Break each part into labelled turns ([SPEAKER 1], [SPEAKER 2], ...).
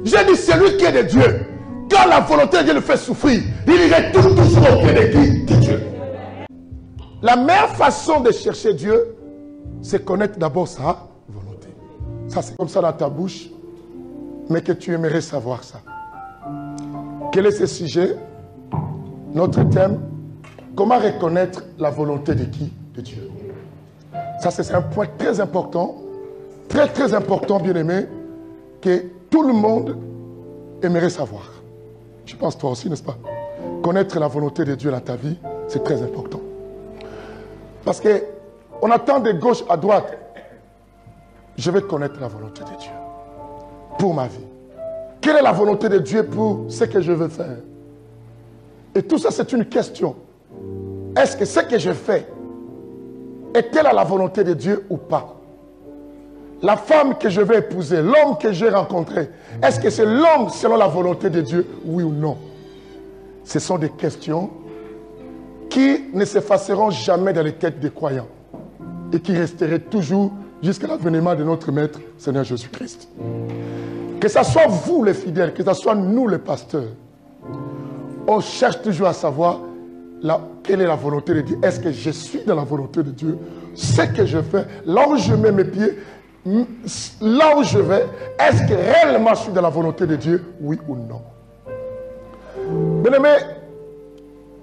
[SPEAKER 1] J'ai dit, celui qui est de Dieu, quand la volonté de Dieu le fait souffrir, il retourne toujours au pied de qui? De Dieu. La meilleure façon de chercher Dieu, c'est connaître d'abord sa volonté. Ça, c'est comme ça dans ta bouche, mais que tu aimerais savoir ça. Quel est ce sujet? Notre thème, comment reconnaître la volonté de qui? De Dieu. Ça, c'est un point très important, très important, bien-aimé, que tout le monde aimerait savoir. Je pense toi aussi, n'est-ce pas? Connaître la volonté de Dieu dans ta vie, c'est très important. Parce qu'on attend de gauche à droite. Je vais connaître la volonté de Dieu pour ma vie. Quelle est la volonté de Dieu pour ce que je veux faire? Et tout ça, c'est une question. Est-ce que ce que je fais est-elle à la volonté de Dieu ou pas? La femme que je vais épouser, l'homme que j'ai rencontré, est-ce que c'est l'homme selon la volonté de Dieu, oui ou non? Ce sont des questions qui ne s'effaceront jamais dans les têtes des croyants et qui resteraient toujours jusqu'à l'avènement de notre Maître, Seigneur Jésus-Christ. Que ce soit vous les fidèles, que ce soit nous les pasteurs, on cherche toujours à savoir quelle est la volonté de Dieu. Est-ce que je suis dans la volonté de Dieu? Ce que je fais, là où je mets mes pieds, là où je vais, est-ce que réellement je suis dans la volonté de Dieu? Oui ou non? Bien-aimés,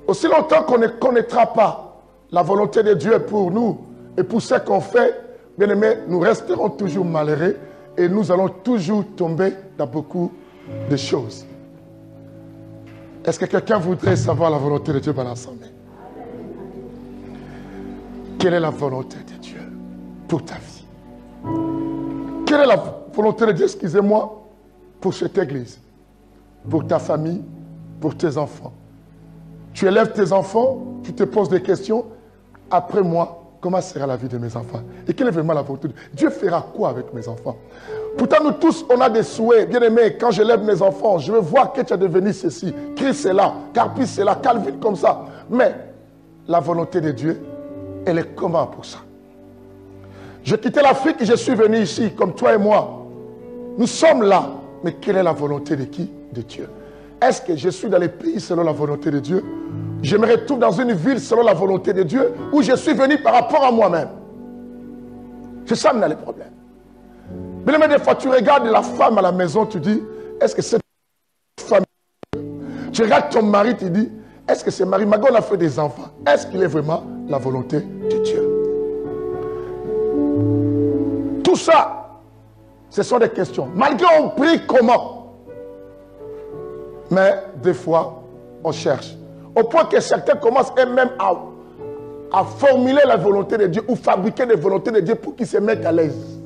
[SPEAKER 1] aussi longtemps qu'on ne connaîtra pas la volonté de Dieu pour nous et pour ce qu'on fait, bien-aimés, nous resterons toujours malheureux et nous allons toujours tomber dans beaucoup de choses. Est-ce que quelqu'un voudrait savoir la volonté de Dieu pendant l'assemblée? Quelle est la volonté de Dieu pour ta vie? Quelle est la volonté de Dieu, excusez-moi, pour cette église, pour ta famille, pour tes enfants? Tu élèves tes enfants, tu te poses des questions. Après moi, comment sera la vie de mes enfants? Et quelle est vraiment la volonté de Dieu? Dieu fera quoi avec mes enfants? Pourtant, nous tous, on a des souhaits. Bien aimé, quand j'élève mes enfants, je veux voir que tu es devenu ceci. Christ est là, Carpus c'est là, Calvin comme ça. Mais la volonté de Dieu, elle est comment pour ça? J'ai quitté l'Afrique et je suis venu ici, comme toi et moi. Nous sommes là. Mais quelle est la volonté de qui? De Dieu. Est-ce que je suis dans les pays selon la volonté de Dieu? Je me retrouve dans une ville selon la volonté de Dieu, ou je suis venu par rapport à moi-même? C'est ça maintenant le problème. Mais des fois, tu regardes la femme à la maison, tu dis, est-ce que cette femme... Tu regardes ton mari, tu dis, est-ce que ce mari, Magon a fait des enfants? Est-ce qu'il est vraiment la volonté de Dieu? Tout ça, ce sont des questions. Malgré on prie comment? Mais des fois, on cherche. Au point que certains commencent eux-mêmes à formuler la volonté de Dieu ou fabriquer des volontés de Dieu pour qu'ils se mettent à l'aise.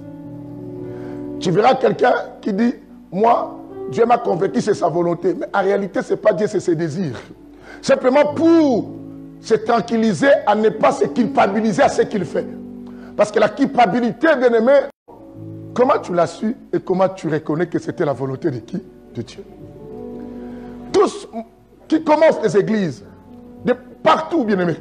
[SPEAKER 1] Tu verras quelqu'un qui dit, moi, Dieu m'a convaincu, c'est sa volonté. Mais en réalité, ce n'est pas Dieu, c'est ses désirs. Simplement pour se tranquilliser à ne pas se culpabiliser à ce qu'il fait. Parce que la culpabilité, bien aimé, comment tu l'as su et comment tu reconnais que c'était la volonté de qui? De Dieu. Tous qui commencent les églises, de partout, bien aimé,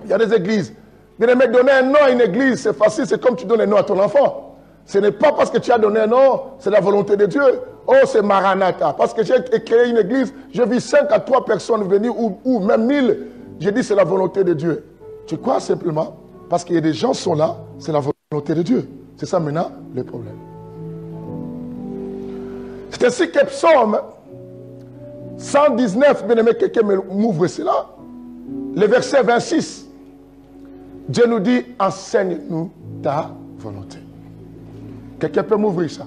[SPEAKER 1] il y a des églises. Bien aimé, donner un nom à une église, c'est facile, c'est comme tu donnes un nom à ton enfant. Ce n'est pas parce que tu as donné un nom, c'est la volonté de Dieu. Oh, c'est Maranatha. Parce que j'ai créé une église, j'ai vu 5 à 3 personnes venir, ou même 1000. J'ai dit, c'est la volonté de Dieu. Tu crois simplement, parce qu'il y a des gens qui sont là, c'est la volonté de Dieu. C'est ça maintenant le problème. C'est ainsi que Psaume 119, bien aimé, quelqu'un m'ouvre cela. Le verset 26. Dieu nous dit, enseigne-nous ta volonté. Quelqu'un peut m'ouvrir ça?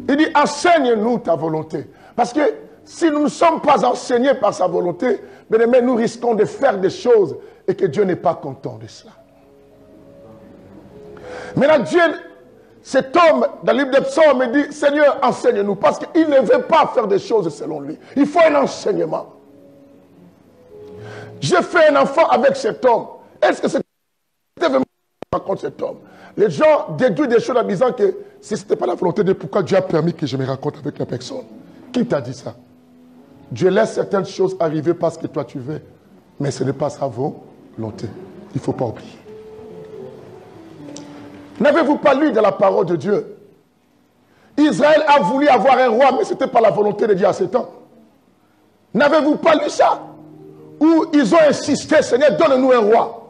[SPEAKER 1] Il dit, enseigne-nous ta volonté. Parce que si nous ne sommes pas enseignés par sa volonté, bien aimé, nous risquons de faire des choses et que Dieu n'est pas content de cela. Maintenant, Dieu, cet homme, dans le livre des Psaumes, il dit, Seigneur, enseigne-nous. Parce qu'il ne veut pas faire des choses selon lui. Il faut un enseignement. J'ai fait un enfant avec cet homme. Est-ce que c'était vraiment contre cet homme? Les gens déduisent des choses en disant que si ce n'était pas la volonté de Dieu, pourquoi Dieu a permis que je me rencontre avec la personne? Qui t'a dit ça? Dieu laisse certaines choses arriver parce que toi tu veux. Mais ce n'est pas sa volonté. Il ne faut pas oublier. N'avez-vous pas lu dans la parole de Dieu Israël a voulu avoir un roi, mais ce n'était pas la volonté de Dieu à ce temps. N'avez-vous pas lu ça? Où ils ont insisté, Seigneur, donne-nous un roi.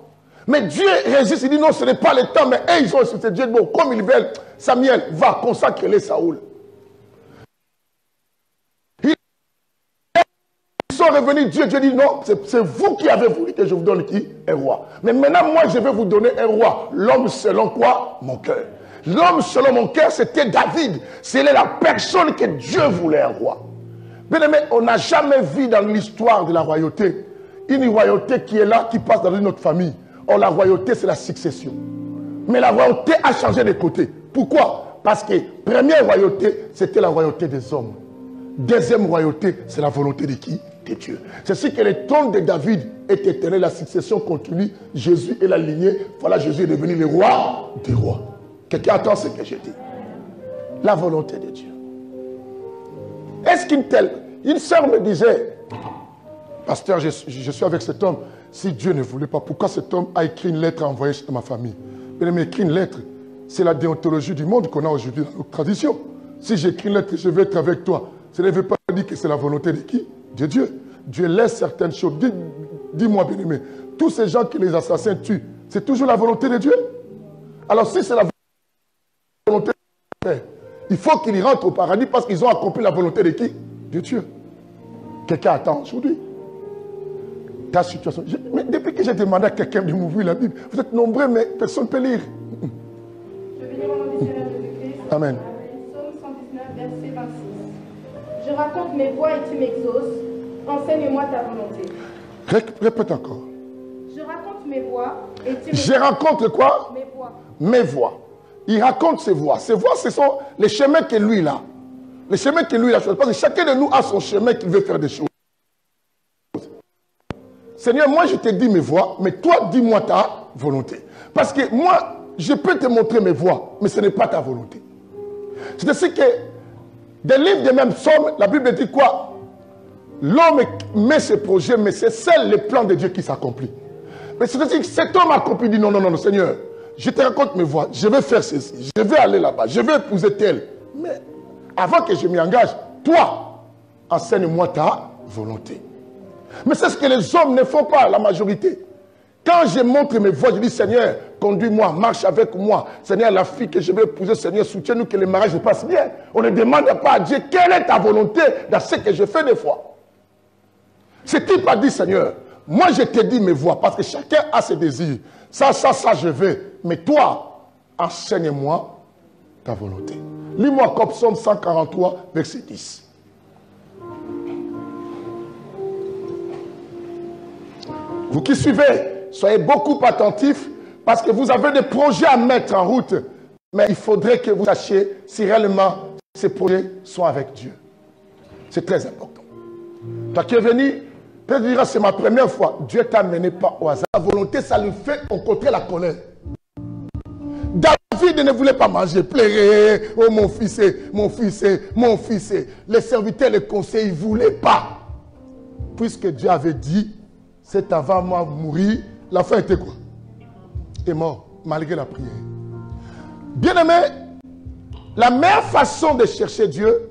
[SPEAKER 1] Mais Dieu résiste, il dit non, ce n'est pas le temps. Mais eux, ils ont insisté, Dieu, bon, comme ils veulent, Samuel, va consacrer Saoul. Ils sont revenus, Dieu dit non, c'est vous qui avez voulu que je vous donne qui? Un roi. Mais maintenant, moi, je vais vous donner un roi. L'homme selon quoi? Mon cœur. L'homme selon mon cœur, c'était David. C'est la personne que Dieu voulait un roi. Bien aimé, on n'a jamais vu dans l'histoire de la royauté une royauté qui est là, qui passe dans notre famille. Or, la royauté, c'est la succession. Mais la royauté a changé de côté. Pourquoi? Parce que première royauté, c'était la royauté des hommes. Deuxième royauté, c'est la volonté de qui? De Dieu. C'est ce que le trône de David est éternel, la succession continue. Jésus est la lignée. Voilà, Jésus est devenu le roi des rois. Quelqu'un attend ce que je dis? La volonté de Dieu. Est-ce une sœur me disait, pasteur, je suis avec cet homme. Si Dieu ne voulait pas, pourquoi cet homme a écrit une lettre à envoyer chez ma famille? Il m'a écrit une lettre. C'est la déontologie du monde qu'on a aujourd'hui dans notre tradition. Si j'écris une lettre, je vais être avec toi. Ça ne veut pas dire que c'est la volonté de qui? De Dieu. Dieu laisse certaines choses. Dis-moi, bien-aimé, tous ces gens que les assassins tuent, c'est toujours la volonté de Dieu? Alors si c'est la volonté de Dieu, il faut qu'ils rentrent au paradis parce qu'ils ont accompli la volonté de qui? De Dieu. Quelqu'un attend aujourd'hui. Ta situation. Mais depuis que j'ai demandé à quelqu'un de m'ouvrir la Bible, vous êtes nombreux, mais personne ne peut lire.
[SPEAKER 2] Je vais lire au nom du Seigneur Jésus-Christ.
[SPEAKER 1] Amen.
[SPEAKER 2] Psaume 119, verset 26. Je raconte mes voies et tu m'exauces. Enseigne-moi ta volonté.
[SPEAKER 1] Répète encore.
[SPEAKER 2] Je raconte mes voies et tu m'exauces.
[SPEAKER 1] Je raconte quoi?
[SPEAKER 2] Mes voies.
[SPEAKER 1] Mes voies. Il raconte ses voies. Ses voies, ce sont les chemins que lui a. Les chemins que lui a choisi. Parce que chacun de nous a son chemin qu'il veut faire des choses. Seigneur, moi je te dis mes voies, mais toi dis-moi ta volonté. Parce que moi, je peux te montrer mes voies, mais ce n'est pas ta volonté. C'est ainsi que, des livres des mêmes psaumes, la Bible dit quoi? L'homme met ses projets, mais c'est seul le plan de Dieu qui s'accomplit. Mais c'est ainsi que cet homme accompli dit non, non, non, Seigneur, je te raconte mes voies, je vais faire ceci, je vais aller là-bas, je vais épouser tel. Mais avant que je m'y engage, toi, enseigne-moi ta volonté. Mais c'est ce que les hommes ne font pas, la majorité. Quand je montre mes voies, je dis, Seigneur, conduis-moi, marche avec moi. Seigneur, la fille que je vais épouser, Seigneur, soutiens-nous que le mariage se passe bien. On ne demande pas à Dieu, quelle est ta volonté dans ce que je fais des fois. Ce type a dit, Seigneur, moi je te dis mes voies, parce que chacun a ses désirs. Ça, je vais. Mais toi, enseigne-moi ta volonté. Lis-moi comme Psaume 143, verset 10. Vous qui suivez, soyez beaucoup attentifs parce que vous avez des projets à mettre en route. Mais il faudrait que vous sachiez si réellement ces projets sont avec Dieu. C'est très important. Toi qui es venu, peut-être dire c'est ma première fois. Dieu t'a amené pas au hasard. La volonté, ça lui fait rencontrer la colère. David ne voulait pas manger, pleurer. Oh mon fils, mon fils, mon fils. Les serviteurs, les conseillers, ils ne voulaient pas. Puisque Dieu avait dit, c'est avant moi mourir, la fin était quoi? Est mort, malgré la prière. Bien-aimé, la meilleure façon de chercher Dieu,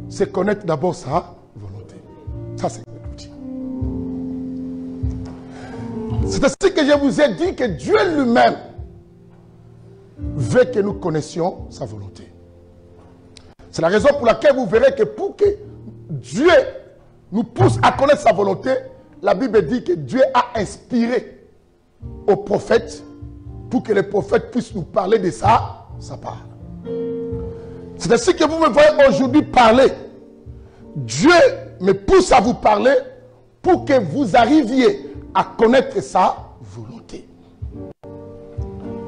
[SPEAKER 1] c'est connaître d'abord sa volonté. Ça, c'est l'outil. C'est ainsi que je vous ai dit que Dieu lui-même veut que nous connaissions sa volonté. C'est la raison pour laquelle vous verrez que pour que Dieu nous pousse à connaître sa volonté, la Bible dit que Dieu a inspiré aux prophètes pour que les prophètes puissent nous parler de sa parole. C'est ainsi que vous me voyez aujourd'hui parler. Dieu me pousse à vous parler pour que vous arriviez à connaître sa volonté.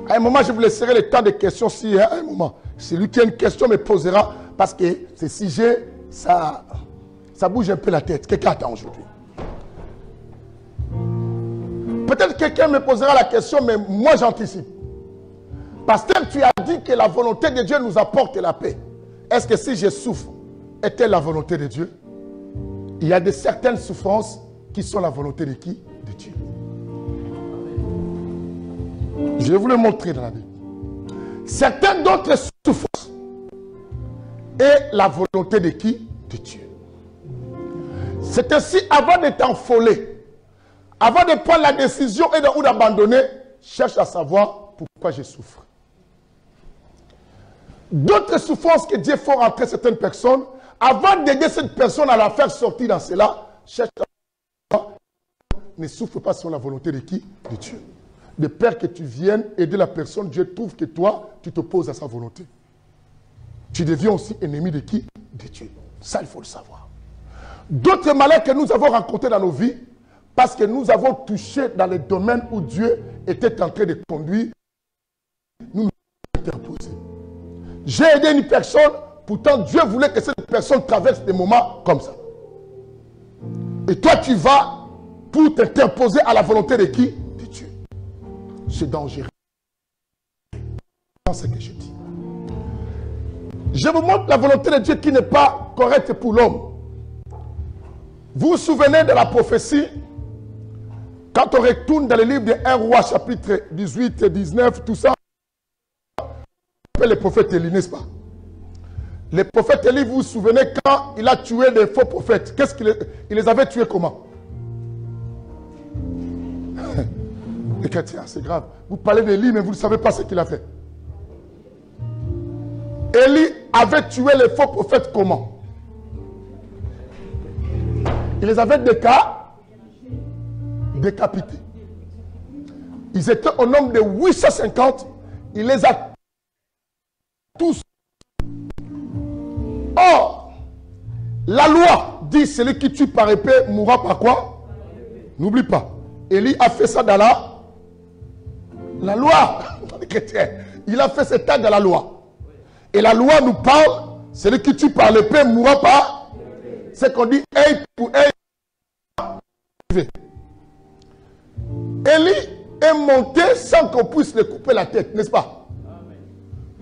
[SPEAKER 1] À un moment, je vous laisserai le temps de questions. Si à un moment, celui qui a une question me posera, parce que ce sujet, ça bouge un peu la tête. Quelqu'un attend aujourd'hui. Peut-être quelqu'un me posera la question, mais moi j'anticipe. Pasteur, tu as dit que la volonté de Dieu nous apporte la paix. Est-ce que si je souffre, est-elle la volonté de Dieu? Il y a de certaines souffrances qui sont la volonté de qui? De Dieu. Je vais vous le montrer dans la Bible. Certaines d'autres souffrances, est la volonté de qui? De Dieu. C'est ainsi, avant de t'enfoler, avant de prendre la décision ou d'abandonner, cherche à savoir pourquoi je souffre. D'autres souffrances que Dieu fait rentrer certaines personnes, avant d'aider cette personne à la faire sortir dans cela, cherche à savoir, ne souffre pas sur la volonté de qui? De Dieu. De peur que tu viennes aider la personne, Dieu trouve que toi, tu t'opposes à sa volonté. Tu deviens aussi ennemi de qui? De Dieu. Ça, il faut le savoir. D'autres malheurs que nous avons rencontrés dans nos vies, parce que nous avons touché dans les domaines où Dieu était en train de conduire, nous nous sommes interposés. J'ai aidé une personne, pourtant Dieu voulait que cette personne traverse des moments comme ça. Et toi, tu vas pour t'interposer à la volonté de qui? De Dieu. C'est dangereux. C'est ce que je dis. Je vous montre la volonté de Dieu qui n'est pas correcte pour l'homme. Vous vous souvenez de la prophétie? Quand on retourne dans le livre de 1 Roi, chapitre 18 et 19, tout ça, on appelle le prophète Élie, n'est-ce pas? Le prophète Élie, vous vous souvenez quand il a tué les faux prophètes? Qu'est-ce qu'il les avait tués comment? Les chrétiens, c'est grave. Vous parlez d'Élie, mais vous ne savez pas ce qu'il a fait. Élie avait tué les faux prophètes comment? Il les avait décapités. Ils étaient au nombre de 850. Il les a tous. Or, la loi dit celui qui tue par épée mourra par quoi? N'oublie pas. Élie a fait ça dans la loi. Il a fait cet acte dans la loi. Et la loi nous parle, celui qui tue par l'épée mourra par. C'est qu'on dit œil pour œil. Élie est monté sans qu'on puisse lui couper la tête, n'est-ce pas? Amen.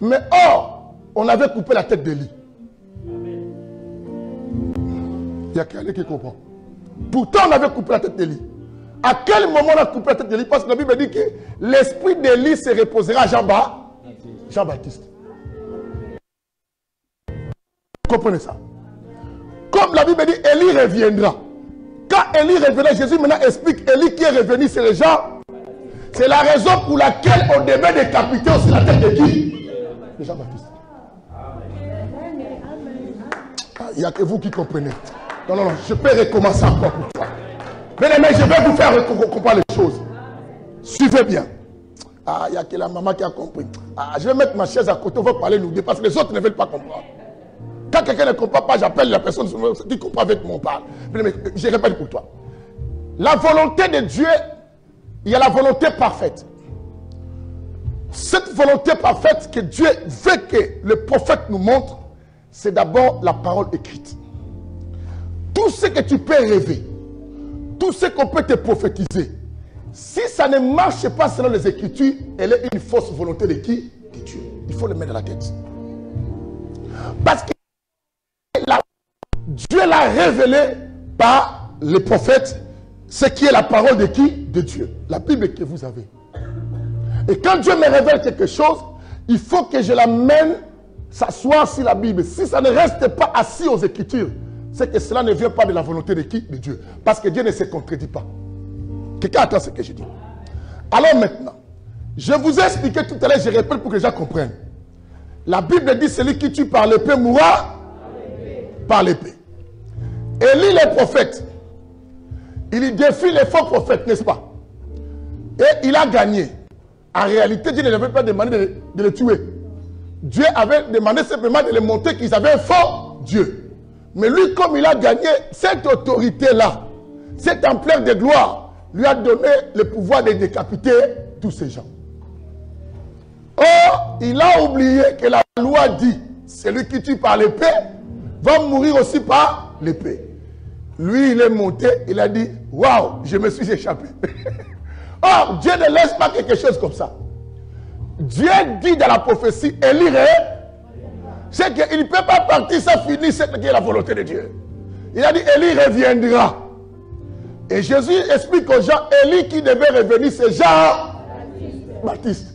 [SPEAKER 1] Mais or, on avait coupé la tête d'Élie. Il y a quelqu'un qui comprend. Pourtant, on avait coupé la tête d'Élie. À quel moment on a coupé la tête d'Élie? Parce que la Bible dit que l'esprit d'Élie se reposera à Jean-Baptiste. Vous comprenez ça? Comme la Bible dit, Élie reviendra. Quand Élie revenait, Jésus maintenant explique, Élie qui est revenu, c'est les gens. C'est la raison pour laquelle on devait décapiter aussi la tête de qui? De Jean-Baptiste. Il n'y a que vous qui comprenez. Non, non, non, je peux recommencer encore pour toi. Mais je vais vous faire comprendre les choses. Suivez bien. Ah, il y a que la maman qui a compris. Ah, je vais mettre ma chaise à côté, on va parler nous deux, parce que les autres ne veulent pas comprendre. Quand quelqu'un ne comprend pas, j'appelle la personne qui comprend avec mon parle. Mais je répète pour toi. La volonté de Dieu, il y a la volonté parfaite. Cette volonté parfaite que Dieu veut que le prophète nous montre, c'est d'abord la parole écrite. Tout ce que tu peux rêver, tout ce qu'on peut te prophétiser, si ça ne marche pas selon les Écritures, elle est une fausse volonté de qui? De Dieu. Il faut le mettre dans la tête. Parce que Dieu l'a révélé par les prophètes, ce qui est la parole de qui? De Dieu. La Bible que vous avez. Et quand Dieu me révèle quelque chose, il faut que je l'amène s'asseoir sur la Bible. Si ça ne reste pas assis aux Écritures, c'est que cela ne vient pas de la volonté de qui? De Dieu. Parce que Dieu ne se contredit pas. Quelqu'un attend ce que je dis. Alors maintenant, je vous ai expliqué tout à l'heure, je répète pour que les gens comprennent. La Bible dit, celui qui tue par l'épée mourra par l'épée. Élie les prophètes, il défie les faux prophètes, n'est-ce pas? Et il a gagné. En réalité, Dieu ne lui avait pas demandé de les tuer. Dieu avait demandé simplement de les montrer qu'ils avaient un faux Dieu. Mais lui, comme il a gagné, cette autorité-là, cette ampleur de gloire, lui a donné le pouvoir de décapiter tous ces gens. Or, il a oublié que la loi dit, celui qui tue par l'épée va mourir aussi par l'épée. Lui, il est monté, il a dit, waouh, je me suis échappé. Or, Dieu ne laisse pas quelque chose comme ça. Dieu dit dans la prophétie, Élie, c'est qu'il ne peut pas partir sans finir ce qui est la volonté de Dieu. Il a dit, Élie reviendra. Et Jésus explique aux gens, Élie qui devait revenir, c'est Jean-Baptiste.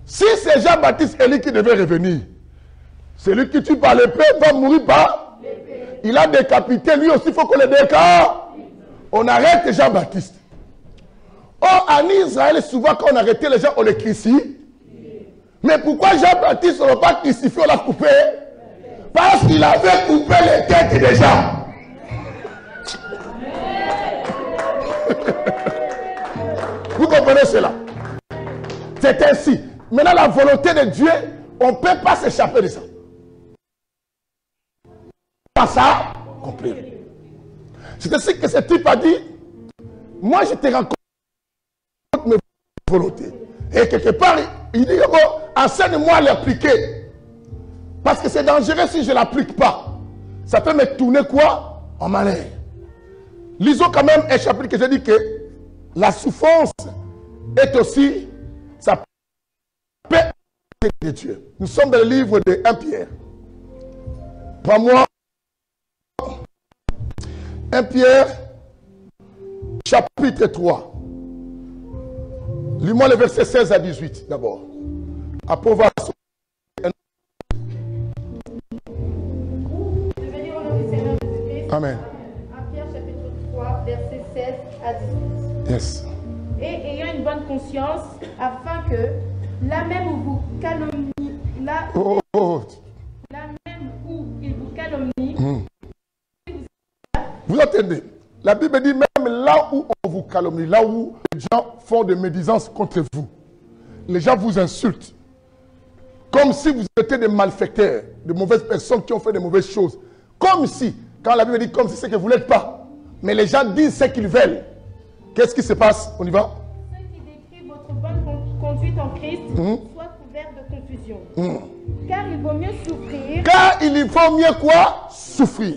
[SPEAKER 1] Si c'est Jean-Baptiste, Élie qui devait revenir, Celui qui tue par l'épée va mourir par l'épée. Il a décapité, lui aussi, il faut qu'on le décapite. On arrête Jean-Baptiste. Oh, en Israël, souvent quand on arrêtait les gens, on les crucifie. Mais pourquoi Jean-Baptiste, on ne l'a pas crucifié, on l'a coupé? Parce qu'il avait coupé les têtes des gens. Vous comprenez cela? C'est ainsi. Maintenant, la volonté de Dieu, on ne peut pas s'échapper de ça. Pas ça, compris. C'est ainsi que ce type a dit, moi je te rencontre mes volontés. Et quelque part, il dit, bon, enseigne-moi à l'appliquer. Parce que c'est dangereux si je ne l'applique pas. Ça peut me tourner quoi? En malheur. Lisons quand même un chapitre que j'ai dit que la souffrance est aussi, ça peut être de Dieu. Nous sommes dans le livre de 1 Pierre. Prends-moi 1 Pierre, chapitre 3. Lis-moi le verset 16 à 18 d'abord. Après, on va...
[SPEAKER 2] Devenir au nom du Seigneur Jésus-Christ.
[SPEAKER 1] Amen.
[SPEAKER 2] 1 Pierre, chapitre 3, verset 16 à 18.
[SPEAKER 1] Yes.
[SPEAKER 2] Et ayant une bonne conscience, afin que là même où vous calomniez, là même où il vous calomnie,
[SPEAKER 1] Vous entendez? La Bible dit même là où on vous calomnie, là où les gens font des médisances contre vous, les gens vous insultent, comme si vous étiez des malfaiteurs, de mauvaises personnes qui ont fait de mauvaises choses. Comme si, quand la Bible dit comme si c'est que vous ne l'êtes pas, mais les gens disent ce qu'ils veulent. Qu'est-ce qui se passe? On y va?
[SPEAKER 2] ceux qui décrivent votre bonne conduite en Christ soient couverts de confusion. Car il vaut mieux souffrir.
[SPEAKER 1] Car il faut mieux quoi? Souffrir.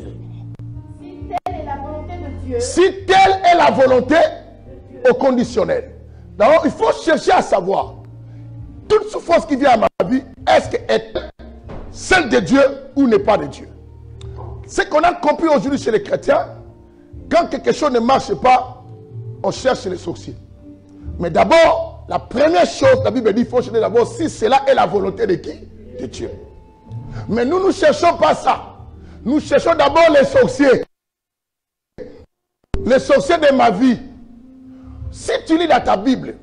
[SPEAKER 2] Si telle est la volonté de Dieu.
[SPEAKER 1] Si telle est la volonté au conditionnel. D'abord, il faut chercher à savoir, toute souffrance qui vient à ma vie, est-ce qu'elle est celle de Dieu ou n'est pas de Dieu? Ce qu'on a compris aujourd'hui chez les chrétiens, quand quelque chose ne marche pas, on cherche les sorciers. Mais d'abord, la première chose, la Bible dit, il faut chercher d'abord si cela est la volonté de qui? De Dieu. Mais nous ne cherchons pas ça. Nous cherchons d'abord les sorciers. Les sorciers de ma vie. Si tu lis dans ta Bible,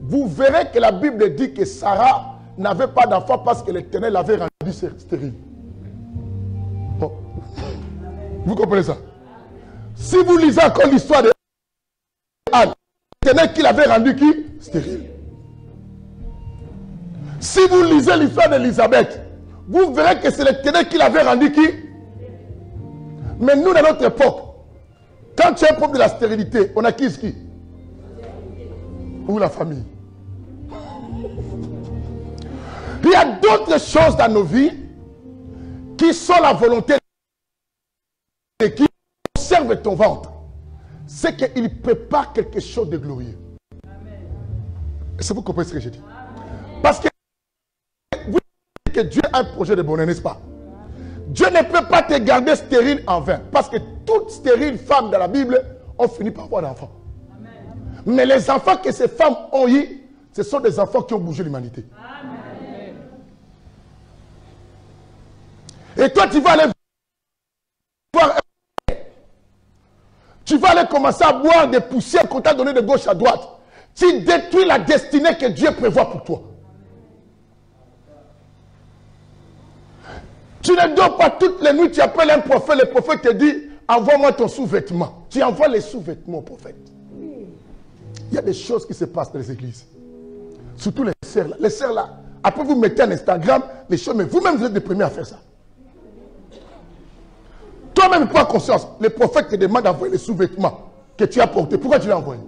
[SPEAKER 1] vous verrez que la Bible dit que Sarah n'avait pas d'enfant parce que l'Éternel l'avait rendu stérile. Bon. Vous comprenez ça? Si vous lisez encore l'histoire de Anne, l'Éternel qui l'avait rendu qui? Stérile. Si vous lisez l'histoire d'Élisabeth, vous verrez que c'est l'Éternel qui l'avait rendu qui? Mais nous, dans notre époque, quand tu as un problème de la stérilité, on accuse qui? Ou la famille. Il y a d'autres choses dans nos vies qui sont la volonté et qui observent ton ventre. C'est qu'il prépare quelque chose de glorieux. Est-ce que vous comprenez ce que je dis? Parce que vous dites que Dieu a un projet de bonheur, n'est-ce pas? Dieu ne peut pas te garder stérile en vain. Parce que toutes stériles femmes dans la Bible ont fini par avoir d'enfants. Mais les enfants que ces femmes ont eu, ce sont des enfants qui ont bougé l'humanité. Et toi, tu vas aller voir, tu vas aller commencer à boire des poussières qu'on t'a donné de gauche à droite. Tu détruis la destinée que Dieu prévoit pour toi. Tu ne dors pas toutes les nuits, tu appelles un prophète, le prophète te dit, envoie-moi ton sous-vêtement. Tu envoies les sous-vêtements au prophète. Il y a des choses qui se passent dans les églises. Surtout les sœurs là. Les sœurs là, après vous mettez un Instagram, les choses, mais vous-même vous êtes les premiers à faire ça. Toi-même, prends conscience. Le prophète te demande d'envoyer les sous-vêtements que tu as portés. Pourquoi tu l'as envoyé?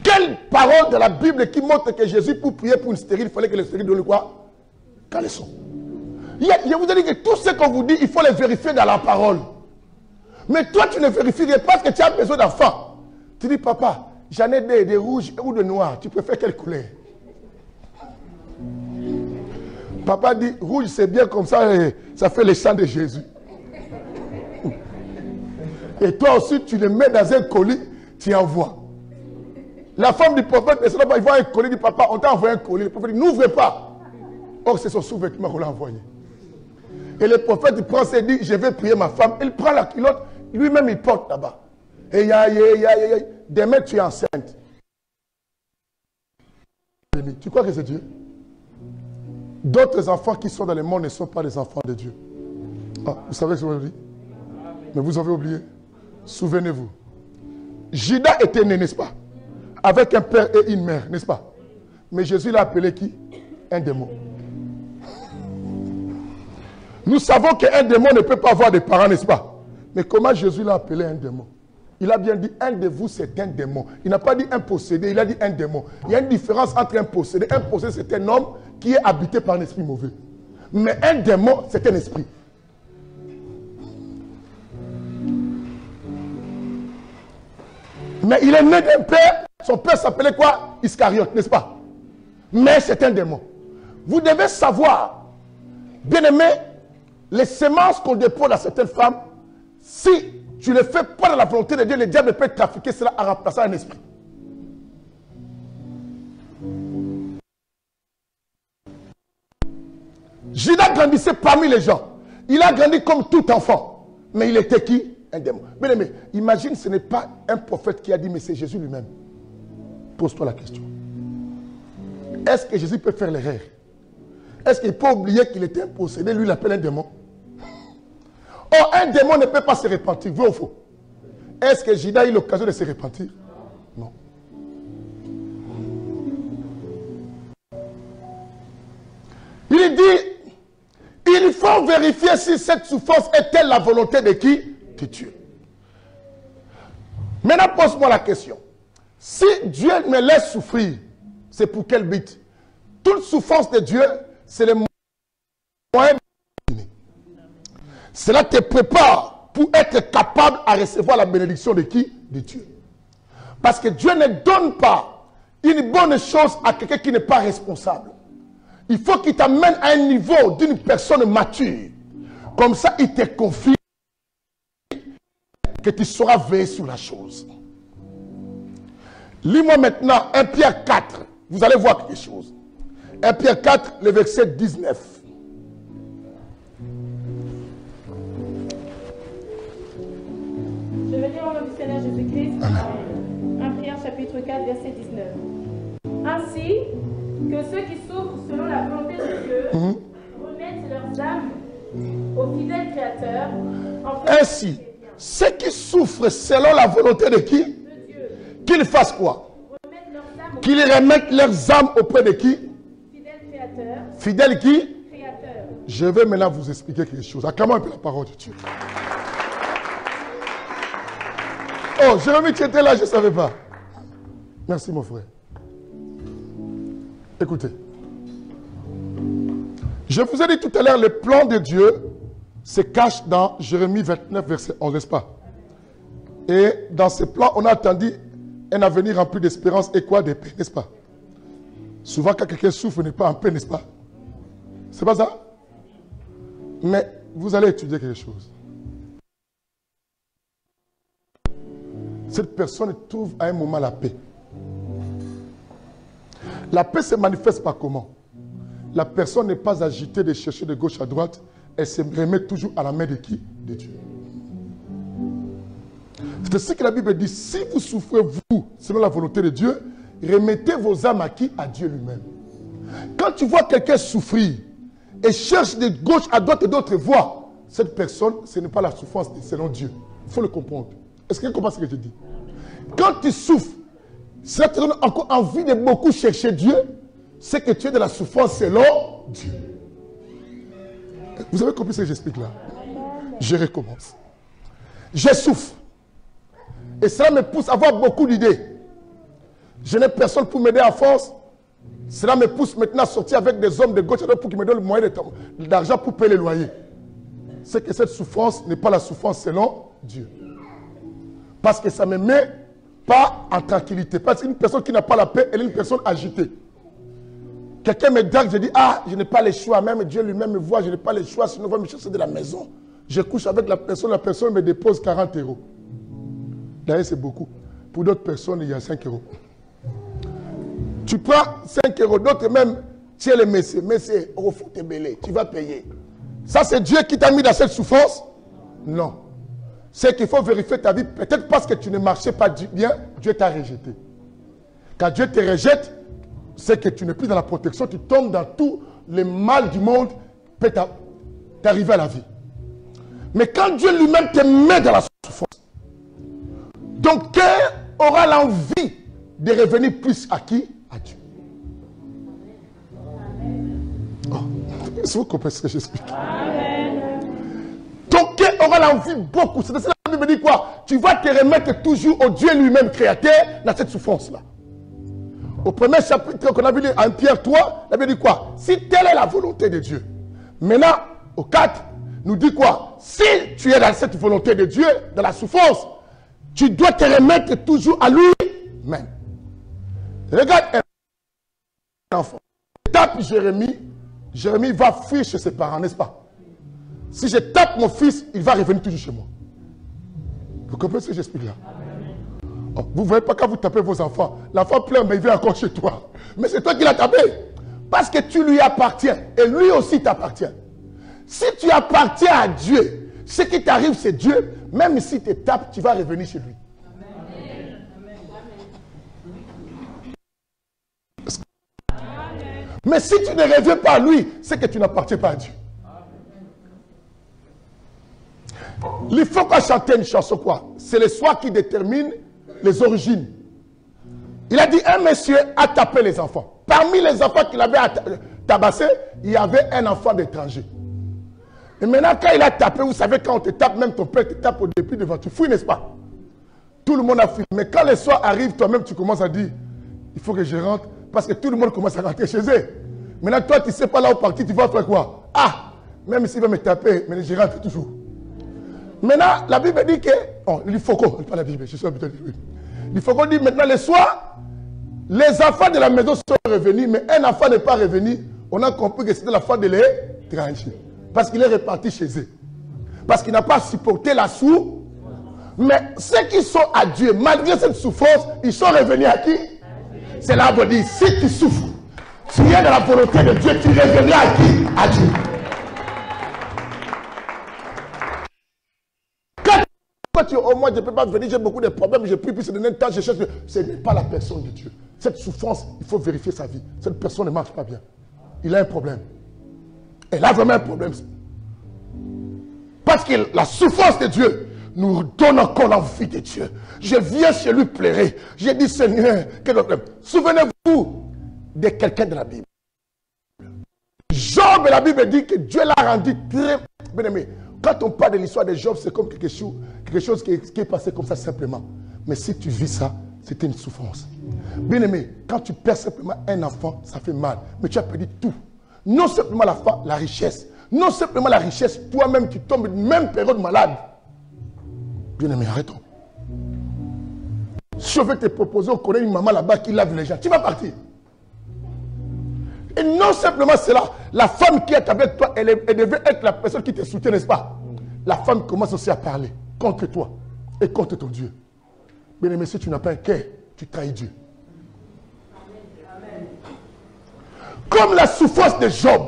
[SPEAKER 1] Quelle parole de la Bible qui montre que Jésus, pour prier pour une stérile, il fallait que le stérile donne quoi? Caleçon. Je vous ai dit que tout ce qu'on vous dit, il faut les vérifier dans la parole. Mais toi, tu ne vérifies pas parce que tu as besoin d'enfants. Tu dis, papa, j'en ai des rouges ou de noirs. Tu préfères quelle couleur? Papa dit, rouge c'est bien comme ça, ça fait le sang de Jésus. Et toi aussi, tu le mets dans un colis, tu envoies. La femme du prophète, il voit un colis, dit, papa, on t'a envoyé un colis. Le prophète dit, n'ouvre pas. Or, c'est son sous-vêtement qu'on l'a envoyé. Et le prophète il prend, il dit, je vais prier ma femme. Il prend la culotte, lui-même il porte là-bas. Et demain tu es enceinte. Tu crois que c'est Dieu? D'autres enfants qui sont dans le monde ne sont pas des enfants de Dieu. Ah, vous savez ce que je veux dire? Mais vous avez oublié. Souvenez-vous. Judas était né, n'est-ce pas? Avec un père et une mère, n'est-ce pas? Mais Jésus l'a appelé qui? Un démon. Nous savons qu'un démon ne peut pas avoir de parents, n'est-ce pas? Mais comment Jésus l'a appelé un démon? Il a bien dit, un de vous c'est un démon. Il n'a pas dit un possédé, il a dit un démon. Il y a une différence entre un possédé. Un possédé c'est un homme qui est habité par un esprit mauvais. Mais un démon c'est un esprit. Mais il est né d'un père, son père s'appelait quoi? Iscariote, n'est-ce pas? Mais c'est un démon. Vous devez savoir, bien aimé, les semences qu'on dépose à certaines femmes, si tu ne le fais pas dans la volonté de Dieu, le diable peut trafiquer cela en remplaçant un esprit. Judas grandissait parmi les gens. Il a grandi comme tout enfant. Mais il était qui? Un démon. Bien aimé, imagine, ce n'est pas un prophète qui a dit, mais c'est Jésus lui-même. Pose-toi la question. Est-ce que Jésus peut faire l'erreur? Est-ce qu'il peut oublier qu'il était un possédé? Lui, il l'appelle un démon. Or, un démon ne peut pas se repentir. Vrai ou faux? Est-ce que Judas a eu l'occasion de se repentir? Non. Il dit, il faut vérifier si cette souffrance est-elle la volonté de qui? De Dieu. Maintenant, pose-moi la question. Si Dieu me laisse souffrir, c'est pour quel but? Toute souffrance de Dieu, c'est le moyen de dîner. Cela te prépare pour être capable à recevoir la bénédiction de qui? De Dieu. Parce que Dieu ne donne pas une bonne chose à quelqu'un qui n'est pas responsable. Il faut qu'il t'amène à un niveau d'une personne mature. Comme ça, il te confie que tu sauras veiller sur la chose. Lis-moi maintenant 1 Pierre 4. Vous allez voir quelque chose. 1 Pierre 4, le verset 19.
[SPEAKER 2] Je vais lire au nom du Seigneur Jésus-Christ. 1 Pierre chapitre 4, verset 19. Ainsi que ceux qui souffrent selon la volonté de Dieu remettent leurs âmes au fidèle Créateur.
[SPEAKER 1] Ainsi, ceux qui souffrent selon la volonté de qui? De
[SPEAKER 2] Dieu.
[SPEAKER 1] Qu'ils fassent quoi? Qu'ils remettent leurs âmes auprès de qui?
[SPEAKER 2] Fidèle Créateur.
[SPEAKER 1] Fidèle qui?
[SPEAKER 2] Créateur.
[SPEAKER 1] Je vais maintenant vous expliquer quelque chose. Acclamons un peu la parole de Dieu. Oh, Jérémie, tu étais là, je ne savais pas. Merci mon frère. Écoutez. Je vous ai dit tout à l'heure, le plan de Dieu se cache dans Jérémie 29, verset 11, n'est-ce pas? Et dans ce plan, on a attendu un avenir rempli d'espérance et quoi? De paix, n'est-ce pas? Souvent, quand quelqu'un souffre, il n'est pas en paix, n'est-ce pas? C'est pas ça? Mais vous allez étudier quelque chose. Cette personne trouve à un moment la paix. La paix se manifeste par comment? La personne n'est pas agitée de chercher de gauche à droite. Elle se remet toujours à la main de qui? De Dieu. C'est ce que la Bible dit. Si vous souffrez, vous, selon la volonté de Dieu, remettez vos âmes à qui? À Dieu lui-même. Quand tu vois quelqu'un souffrir et cherche de gauche à droite et d'autres voies, cette personne, ce n'est pas la souffrance selon Dieu. Il faut le comprendre. Est-ce que vous comprenez ce que je dis? Quand tu souffres, cela te donne encore envie de beaucoup chercher Dieu, c'est que tu es de la souffrance selon Dieu. Vous avez compris ce que j'explique là? Je recommence. Je souffre. Et cela me pousse à avoir beaucoup d'idées. Je n'ai personne pour m'aider en force. Cela me pousse maintenant à sortir avec des hommes de gauche et de droite pour qu'ils me donnent le moyen d'argent pour payer les loyers. C'est que cette souffrance n'est pas la souffrance selon Dieu. Parce que ça ne me met pas en tranquillité. Parce qu'une personne qui n'a pas la paix, elle est une personne agitée. Quelqu'un me drague, je dis, ah, je n'ai pas le choix. Même Dieu lui-même me voit, je n'ai pas le choix, sinon il va me chercher de la maison. Je couche avec la personne me dépose 40 €. D'ailleurs, c'est beaucoup. Pour d'autres personnes, il y a 5 €. Tu prends 5 €, d'autres même, Tu es le messie, au fond t'es belé, tu vas payer. Ça c'est Dieu qui t'a mis dans cette souffrance? Non. C'est qu'il faut vérifier ta vie, peut-être parce que tu ne marchais pas bien, Dieu t'a rejeté. Quand Dieu te rejette, c'est que tu n'es plus dans la protection, tu tombes dans tout le mal du monde, peut t'arriver à la vie. Mais quand Dieu lui-même te met dans la souffrance, ton cœur aura l'envie de revenir plus à qui? À Dieu. Oh, est-ce que vous comprenez ce que j'explique? Ton cœur aura l'envie beaucoup. C'est ça que la Bible dit quoi? Tu vas te remettre toujours au Dieu lui-même créateur dans cette souffrance-là. Au premier chapitre qu'on a vu en Pierre 3, la Bible dit quoi? Si telle est la volonté de Dieu. Maintenant, au 4, nous dit quoi? Si tu es dans cette volonté de Dieu, dans la souffrance, tu dois te remettre toujours à lui-même. Regarde un enfant. Tape Jérémie. Jérémie va fuir chez ses parents, n'est-ce pas? Si je tape mon fils, il va revenir toujours chez moi. Vous comprenez ce que j'explique là? Oh, vous ne voyez pas quand vous tapez vos enfants, l'enfant pleure, mais il vient encore chez toi. Mais c'est toi qui l'as tapé. Parce que tu lui appartiens. Et lui aussi t'appartient. Si tu appartiens à Dieu, ce qui t'arrive, c'est Dieu. Même si tu tapes, tu vas revenir chez lui. Mais si tu ne reviens pas à lui, c'est que tu n'appartiens pas à Dieu. Il faut qu'on chante une chanson quoi? C'est le soir qui détermine les origines. Il a dit, un monsieur a tapé les enfants. Parmi les enfants qu'il avait tabassé, il y avait un enfant d'étranger. Et maintenant, quand il a tapé, vous savez, quand on te tape, même ton père te tape au début devant, tu fouilles, n'est-ce pas? Tout le monde a fui. Mais quand le soir arrive, toi-même, tu commences à dire, il faut que je rentre, parce que tout le monde commence à rentrer chez eux. Maintenant, toi, tu ne sais pas là où partir, tu vas faire quoi? Ah, même s'il va me taper, mais je rentre toujours. Maintenant, la Bible dit que, oh, il faut qu'on, pas la Bible, je suis habitué de dire. Il faut qu'on dise maintenant le soir, les enfants de la maison sont revenus, mais un enfant n'est pas revenu. On a compris que c'était l'enfant de l'étranger. Parce qu'il est reparti chez eux. Parce qu'il n'a pas supporté la souffrance. Mais ceux qui sont à Dieu, malgré cette souffrance, ils sont revenus à qui? C'est là qu'on dit, si tu souffres, tu es dans la volonté de Dieu, tu reviendras à qui? À Dieu. Quand tu dis, oh moi je ne peux pas venir, j'ai beaucoup de problèmes, j'ai pris plus de temps, je cherche. Ce n'est pas la personne de Dieu. Cette souffrance, il faut vérifier sa vie. Cette personne ne marche pas bien. Il a un problème. Elle a vraiment un problème. Parce que la souffrance de Dieu nous donne encore l'envie de Dieu. Je viens chez lui pleurer. J'ai dit, Seigneur, quel problème? Souvenez-vous de quelqu'un de la Bible. Job, la Bible dit que Dieu l'a rendu très bien aimé. Quand on parle de l'histoire de Job, c'est comme quelque chose qui est passé comme ça simplement. Mais si tu vis ça, c'était une souffrance. Bien aimé, quand tu perds simplement un enfant, ça fait mal. Mais tu as perdu tout. Non simplement la richesse. Non simplement la richesse, toi-même tu tombes une même période malade. Bien aimé, arrêtons. Si je vais te proposer, on connaît une maman là-bas qui lave les gens, tu vas partir. Et non simplement cela, la femme qui est avec toi, elle devait être la personne qui te soutient, n'est-ce pas? La femme commence aussi à parler contre toi et contre ton Dieu. Bien aimé, si tu n'as pas un cœur, tu trahis Dieu. Comme la souffrance de Job,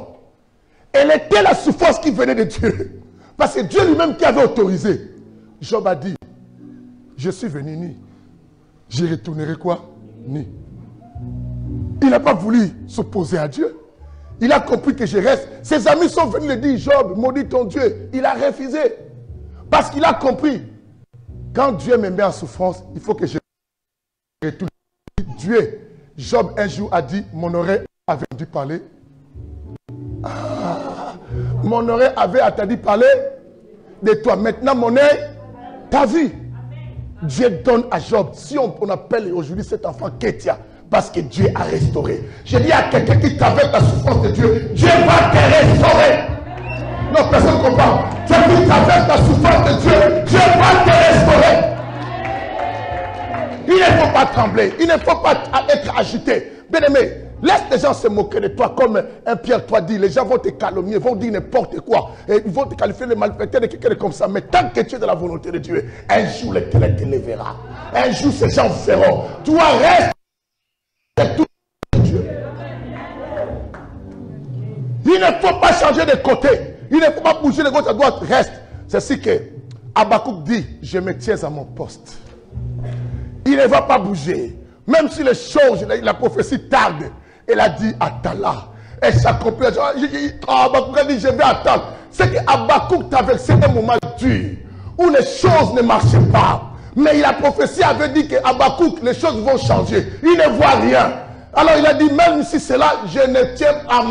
[SPEAKER 1] elle était la souffrance qui venait de Dieu. Parce que Dieu lui-même qui avait autorisé. Job a dit, je suis venu nu. J'y retournerai quoi? Nu. Il n'a pas voulu s'opposer à Dieu. Il a compris que je reste. Ses amis sont venus lui dire, Job, maudit ton Dieu. Il a refusé. Parce qu'il a compris. Quand Dieu me met en souffrance, il faut que je retourne. Dieu, Job un jour a dit, mon oreille avait entendu parler. Mon oreille avait entendu parler de toi. Maintenant, mon œil t'a vu. Dieu donne à Job. Si on appelle aujourd'hui cet enfant Kétia, parce que Dieu a restauré. Je dis à quelqu'un qui traverse la souffrance de Dieu, Dieu va te restaurer. Non, personne ne comprend. Celui qui traverse la souffrance de Dieu, Dieu va te restaurer. Il ne faut pas trembler, il ne faut pas être agité. Bien aimé, laisse les gens se moquer de toi comme un Pierre 3 dit. Les gens vont te calomnier, vont dire n'importe quoi. Et ils vont te qualifier de malfaiteur, de quelqu'un comme ça. Mais tant que tu es de la volonté de Dieu, un jour l'Éternel te lèvera. Un jour ces gens feront. Toi reste. Tout Dieu. Il ne faut pas changer de côté. Il ne faut pas bouger de gauche à droite. Reste. C'est ce que Habakkuk dit, je me tiens à mon poste. Il ne va pas bouger. Même si les choses, la prophétie tarde. Elle a dit, attends-là. Elle s'accomplit. Habakkuk a dit, je vais attendre. C'est que Habakkuk traversait un moment dur. Où les choses ne marchaient pas. Mais la prophétie avait dit que Habakkuk, les choses vont changer. Il ne voit rien. Alors il a dit, même si c'est là, je ne tiens à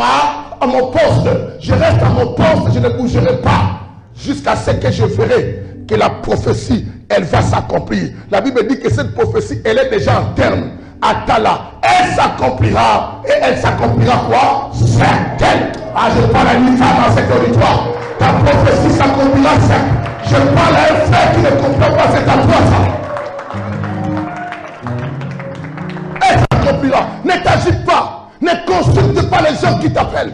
[SPEAKER 1] mon poste. Je reste à mon poste, je ne bougerai pas. Jusqu'à ce que je verrai que la prophétie, elle va s'accomplir. La Bible dit que cette prophétie, elle est déjà en terme. Attends-là, elle s'accomplira. Et elle s'accomplira quoi? Certaine. Ah, je parle à une femme dans cet auditoire. Ta prophétie s'accomplira certaine. Je parle à un frère qui ne comprend pas, c'est à toi ça. Elle s'accomplira. Ne t'agite pas. Ne consulte pas les gens qui t'appellent.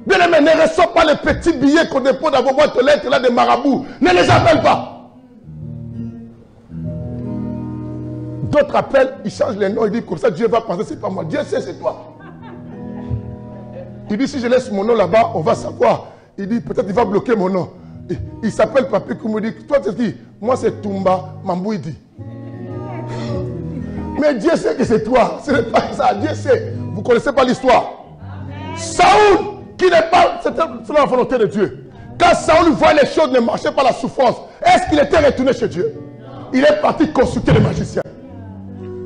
[SPEAKER 1] Bien aimé, ne reçois pas les petits billets qu'on dépose dans vos boîtes aux lettres là des marabouts. Ne les appelle pas. D'autres appellent, ils changent les noms, ils disent comme ça, Dieu va penser, c'est pas moi. Dieu sait, c'est toi. Il dit, si je laisse mon nom là-bas, on va savoir. Il dit, peut-être il va bloquer mon nom. Il s'appelle Papi Koumoudi. Toi, tu dis, moi c'est Toumba Mambouidi. Mais Dieu sait que c'est toi. Ce n'est pas ça. Dieu sait. Vous ne connaissez pas l'histoire. Saoul, qui n'est pas. C'était la volonté de Dieu. Quand Saoul voit les choses ne marchaient pas, la souffrance, est-ce qu'il était retourné chez Dieu? Il est parti consulter les magiciens.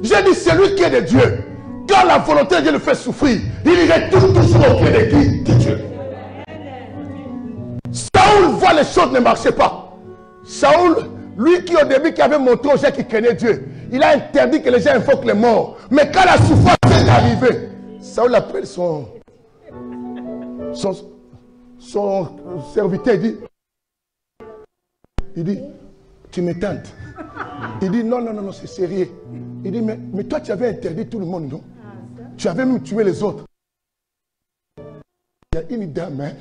[SPEAKER 1] J'ai dit, celui qui est de Dieu, quand la volonté de Dieu le fait souffrir, il retourne toujours au pied de qui? De Dieu. Saoul voit les choses ne marchaient pas. Saoul, lui qui au début qui avait montré aux gens qui connaissaient Dieu, il a interdit que les gens invoquent les morts. Mais quand la souffrance est arrivée, Saoul appelle son serviteur, il dit, tu me tentes. Il dit, non, c'est sérieux. Il dit, mais toi tu avais interdit tout le monde, non? Tu avais même tué les autres. Il y a une dame, hein,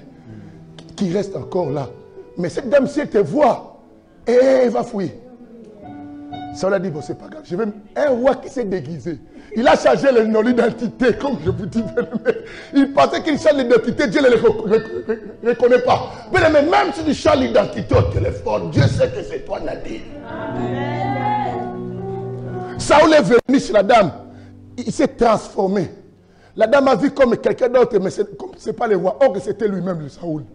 [SPEAKER 1] qui reste encore là. Mais cette dame, si elle te voit, elle va fuir. Ça l'a dit, bon, c'est pas grave. Je vais... Un roi qui s'est déguisé. Il a changé l'identité, comme je vous dis. Il pensait qu'il change l'identité, Dieu ne le reconnaît pas. Mais même si tu changes l'identité au téléphone, Dieu sait que c'est toi, Nadine. Saoul est venu chez la dame. Il s'est transformé. La dame a vu comme quelqu'un d'autre, mais ce n'est pas le roi. Or que c'était lui-même, le Saoul.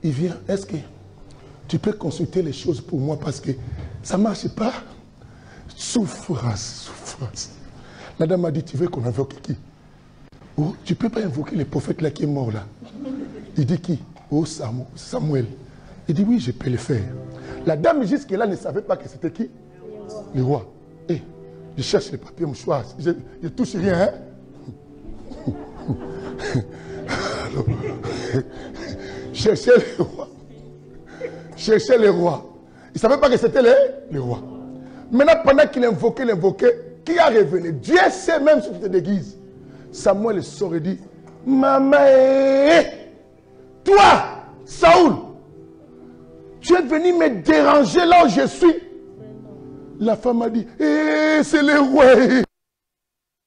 [SPEAKER 1] Il vient, est-ce que tu peux consulter les choses pour moi parce que ça ne marche pas? Souffrance. La dame a dit, tu veux qu'on invoque qui? Oh, tu ne peux pas invoquer le prophète là qui est mort là. Il dit qui? Oh, Samuel. Il dit, oui, je peux le faire. La dame jusque-là ne savait pas que c'était qui? Le roi. Et je cherche les papiers mouchoirs. Je ne touche rien, hein? Alors, cherchez le roi. Cherchez le roi. Il ne savait pas que c'était le roi. Maintenant, pendant qu'il invoquait, qui a révélé? Dieu sait même si tu te déguises. Samuel sort et dit, maman, toi, Saoul, tu es venu me déranger là où je suis. La femme a dit, c'est le roi.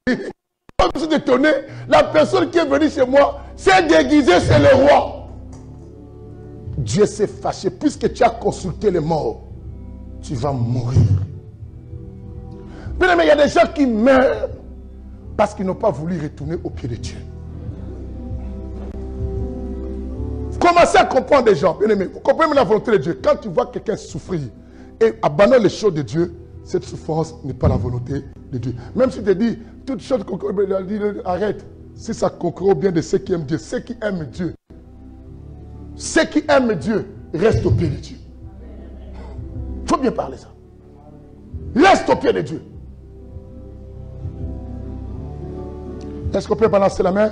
[SPEAKER 1] Je suis étonné, la personne qui est venue chez moi s'est déguisée, c'est le roi. Dieu s'est fâché, puisque tu as consulté les morts, tu vas mourir. Mais il y a des gens qui meurent parce qu'ils n'ont pas voulu retourner au pied de Dieu. Commencez à comprendre des gens. Bien aimé, vous comprenez la volonté de Dieu. Quand tu vois quelqu'un souffrir et abandonne les choses de Dieu, cette souffrance n'est pas la volonté de Dieu. Même si tu te dis, toutes choses, arrête. Si ça concourt bien de ceux qui aiment Dieu, ceux qui aiment Dieu, ceux qui aiment Dieu restent au pied de Dieu. Il faut bien parler ça. Reste au pied de Dieu. Est-ce qu'on peut balancer la main?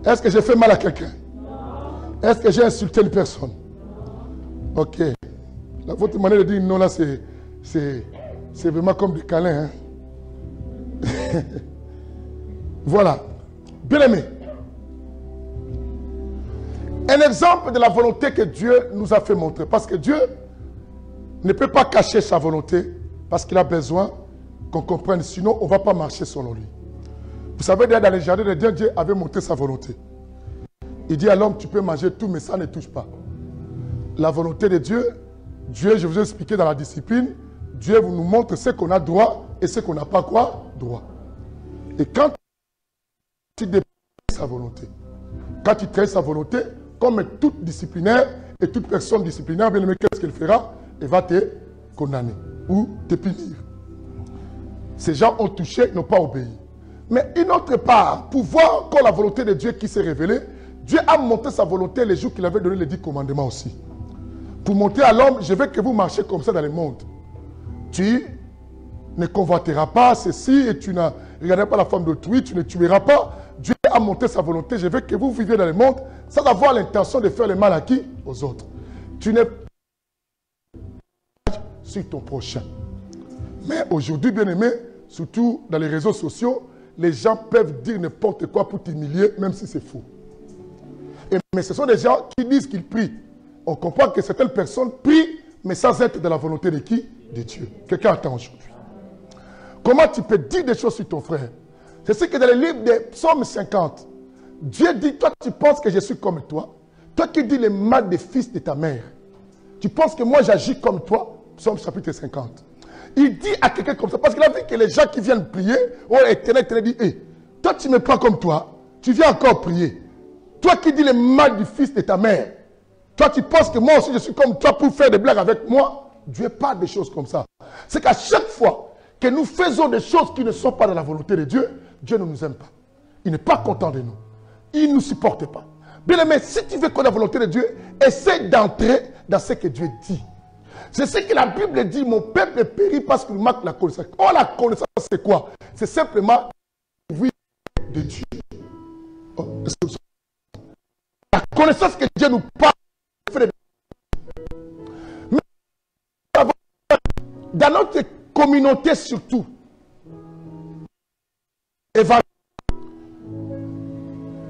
[SPEAKER 1] Est-ce que j'ai fait mal à quelqu'un? Est-ce que j'ai insulté une personne? Ok. Votre manière de dire non là, c'est vraiment comme des câlins. Hein? Voilà. Bien aimé. Un exemple de la volonté que Dieu nous a fait montrer. Parce que Dieu ne peut pas cacher sa volonté parce qu'il a besoin qu'on comprenne. Sinon, on ne va pas marcher selon lui. Vous savez, dans les jardins de Dieu, Dieu avait montré sa volonté. Il dit à l'homme, tu peux manger tout, mais ça ne touche pas. La volonté de Dieu, Dieu, je vous ai expliqué dans la discipline, Dieu nous montre ce qu'on a droit et ce qu'on n'a pas quoi? Droit. Et quand tu dépasses sa volonté, quand tu trahis sa volonté, comme toute disciplinaire et toute personne disciplinaire, bien aimé, qu'est-ce qu'elle fera? Elle va te condamner ou te punir. Ces gens ont touché, n'ont pas obéi. Mais une autre part, pour voir encore la volonté de Dieu qui s'est révélée, Dieu a montré sa volonté les jours qu'il avait donné les 10 commandements aussi. Pour montrer à l'homme, je veux que vous marchiez comme ça dans le monde. Tu ne convoiteras pas ceci et tu ne regarderas pas la femme d'autrui, tu ne tueras pas. Dieu a montré sa volonté. Je veux que vous viviez dans le monde sans avoir l'intention de faire le mal à qui? Aux autres. Tu n'es pas sur ton prochain. Mais aujourd'hui, bien aimé, surtout dans les réseaux sociaux, les gens peuvent dire n'importe quoi pour t'humilier, même si c'est faux. Mais ce sont des gens qui disent qu'ils prient. On comprend que certaines personnes prient, mais sans être de la volonté de qui? De Dieu. Quelqu'un attend aujourd'hui. Comment tu peux dire des choses sur ton frère? C'est ce que dans le livre des Psaumes 50, Dieu dit, toi tu penses que je suis comme toi? Toi qui dis le mal des fils de ta mère. Tu penses que moi j'agis comme toi? Psaume chapitre 50. Il dit à quelqu'un comme ça, parce qu'il a vu que les gens qui viennent prier, oh éternel, dit, hey, toi tu me prends comme toi, tu viens encore prier. Toi qui dis le mal du fils de ta mère, toi tu penses que moi aussi je suis comme toi pour faire des blagues avec moi? Dieu parle des choses comme ça. C'est qu'à chaque fois que nous faisons des choses qui ne sont pas dans la volonté de Dieu, Dieu ne nous aime pas. Il n'est pas content de nous. Il ne nous supporte pas. Bien aimé, si tu veux connaître la volonté de Dieu, essaie d'entrer dans ce que Dieu dit. C'est ce que la Bible dit, mon peuple périt parce qu'il manque la connaissance. Oh, la connaissance, c'est quoi? C'est simplement oui de Dieu. Oh, la connaissance que Dieu nous parle. Mais dans notre communauté surtout,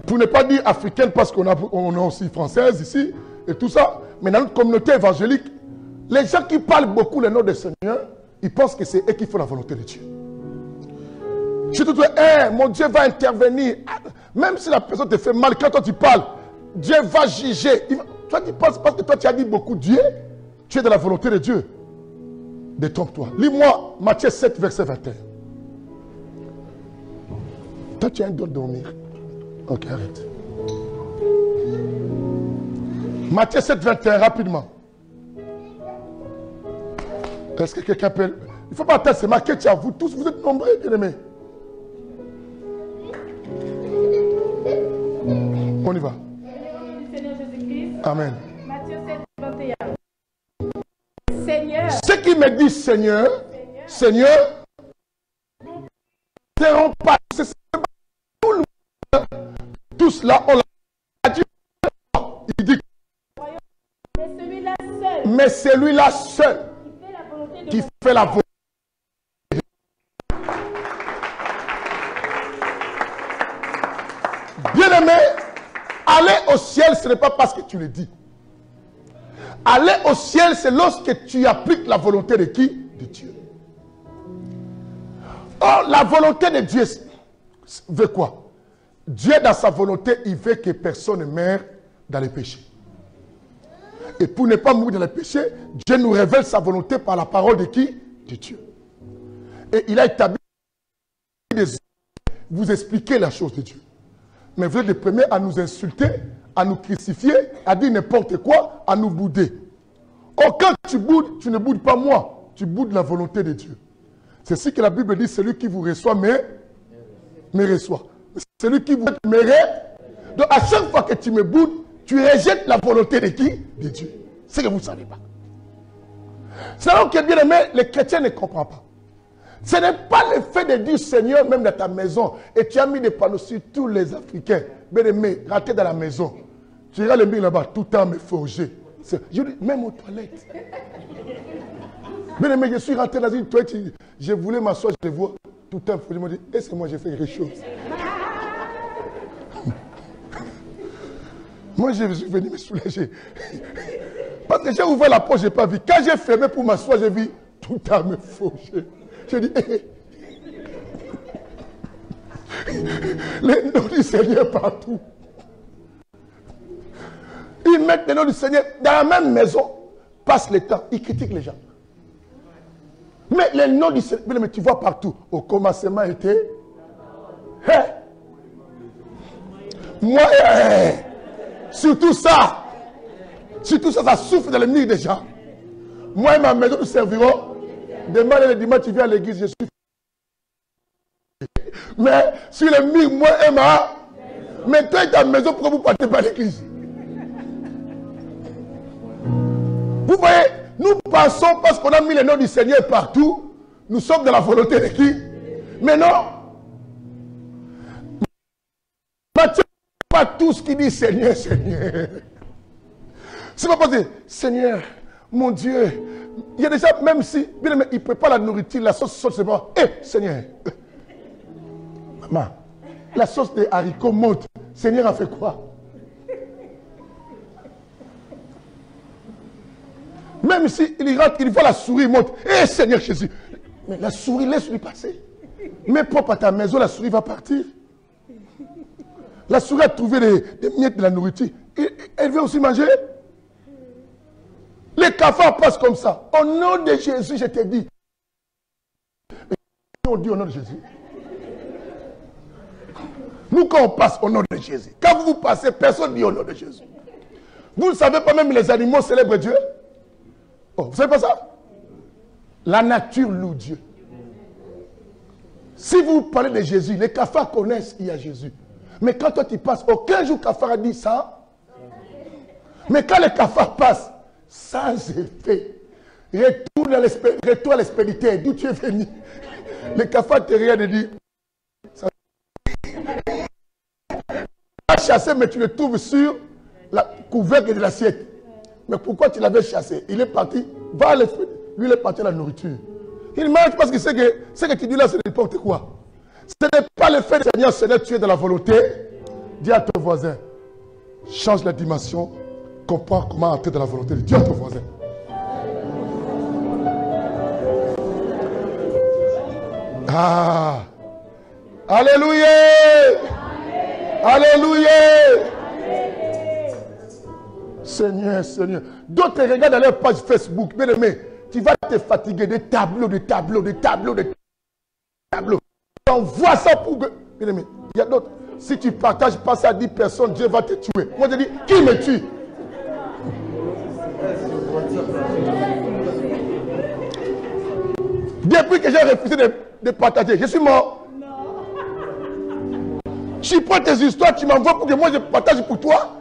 [SPEAKER 1] pour ne pas dire africaine parce qu'on a aussi française ici et tout ça, mais dans notre communauté évangélique, les gens qui parlent beaucoup le nom du Seigneur, ils pensent que c'est eux qui font la volonté de Dieu. Je te dis, hey, mon Dieu va intervenir. Même si la personne te fait mal, quand toi tu parles, Dieu va juger. Toi tu penses parce que toi tu as dit beaucoup Dieu, tu es de la volonté de Dieu. Détrompe-toi. Lis-moi Matthieu 7, verset 21. Toi tu as un don de dormir. Ok, arrête. Matthieu 7, 21, rapidement. Est-ce que quelqu'un peut... Il ne faut pas attendre, c'est marqué, vous tous, vous êtes nombreux, bien aimés. On y va.
[SPEAKER 2] Seigneur Jésus-Christ.
[SPEAKER 1] Amen.
[SPEAKER 2] Matthieu 7, 21. Seigneur.
[SPEAKER 1] Ceux qui me disent Seigneur, Seigneur, ne seront pas... Tout le monde, tous là, on l'a dit. Il dit...
[SPEAKER 2] Mais celui-là seul.
[SPEAKER 1] Mais celui-là seul. Qui fait la volonté. Bien-aimé, aller au ciel, ce n'est pas parce que tu le dis. Aller au ciel, c'est lorsque tu appliques la volonté de qui? De Dieu. Or, la volonté de Dieu veut quoi? Dieu, dans sa volonté, il veut que personne ne meure dans les péchés. Et pour ne pas mourir dans le péché, Dieu nous révèle sa volonté par la parole de qui? De Dieu. Et il a établi des vous expliquer la chose de Dieu. Mais vous êtes les premiers à nous insulter, à nous crucifier, à dire n'importe quoi, à nous bouder. Or, quand tu boudes, tu ne boudes pas moi, tu boudes la volonté de Dieu. C'est ce que la Bible dit, celui qui vous reçoit, me reçoit. Celui qui vous me reçoit. Donc, à chaque fois que tu me boudes, tu rejettes la volonté de qui? De Dieu. C'est que vous ne savez pas. C'est alors que, bien aimé, les chrétiens ne comprennent pas. Ce n'est pas le fait de dire Seigneur, même dans ta maison, et tu as mis des panneaux sur tous les Africains. Bien aimé, rentrez dans la maison. Tu iras le mur là-bas, tout le temps me forger. Je dis, même aux toilettes. Bien aimé, je suis rentré dans une toilette, je voulais m'asseoir, je le vois, tout le temps, je me dis, et c'est moi, j'ai fait quelque chose. Moi, je suis venu me soulager. Parce que j'ai ouvert la porte, je n'ai pas vu. Quand j'ai fermé pour m'asseoir, j'ai vu tout le temps me faucher. J'ai dit, les noms du Seigneur partout. Ils mettent le nom du Seigneur dans la même maison, passent le temps, ils critiquent les gens. Mais le nom du Seigneur, mais tu vois partout, au commencement était... Hey. Moi, surtout ça, ça souffle dans les murs des gens. Moi et ma maison, nous servirons. Demain, le dimanche, tu viens à l'église, je suis... Mais sur les murs, moi et ma... Mais toi et ta maison, pourquoi vous ne partez pas à l'église? Vous voyez, nous pensons parce qu'on a mis le nom du Seigneur partout, nous sommes dans la volonté de qui? Mais non. Matthieu, pas tout ce qui dit Seigneur, Seigneur. C'est pas parce que Seigneur, mon Dieu, il y a déjà, même si, bien aimé, il ne prépare la nourriture, la sauce saute, c'est pas, Seigneur. Maman, la sauce des haricots monte. Seigneur a fait quoi? Même si il rentre, il voit la souris monte. Seigneur Jésus. Mais la souris, laisse-lui passer. Mais propre à ta maison, la souris va partir. La souris a trouvé des miettes de la nourriture. Elle veut aussi manger. Les cafards passent comme ça. Au nom de Jésus, je te dis. On dit au nom de Jésus. Nous, quand on passe au nom de Jésus, quand vous passez, personne ne dit au nom de Jésus. Vous ne savez pas, même les animaux célèbrent Dieu. Oh, vous ne savez pas ça? La nature loue Dieu. Si vous parlez de Jésus, les cafards connaissent qu'il y a Jésus. Mais quand toi tu passes, aucun jour cafard a dit ça. Mais quand les cafards passent, sans effet, retour à l'expéditeur, d'où tu es venu. Les cafards te regardent et disent, chassé, mais tu le trouves sur la couvercle de l'assiette. Mais pourquoi tu l'avais chassé? Il est parti, va à l'esprit. Lui, il est parti à la nourriture. Il mange parce qu'il sait que ce que tu dis là, c'est n'importe quoi. Ce n'est pas le fait de Seigneur, Seigneur, tu es dans la volonté. Dis à ton voisin, change la dimension, comprends comment entrer dans la volonté de Dieu à ton voisin. Ah! Alléluia! Alléluia! Seigneur, Seigneur. D'autres regardent dans leur page Facebook. Bien aimé, tu vas te fatiguer de tableaux. On voit ça pour que... Bien aimé, il y a d'autres. Si tu partages pas ça à 10 personnes, Dieu va te tuer. Moi je dis, qui me tue? Depuis que j'ai refusé de partager, je suis mort. Tu prends tes histoires, tu m'envoies pour que moi je partage pour toi.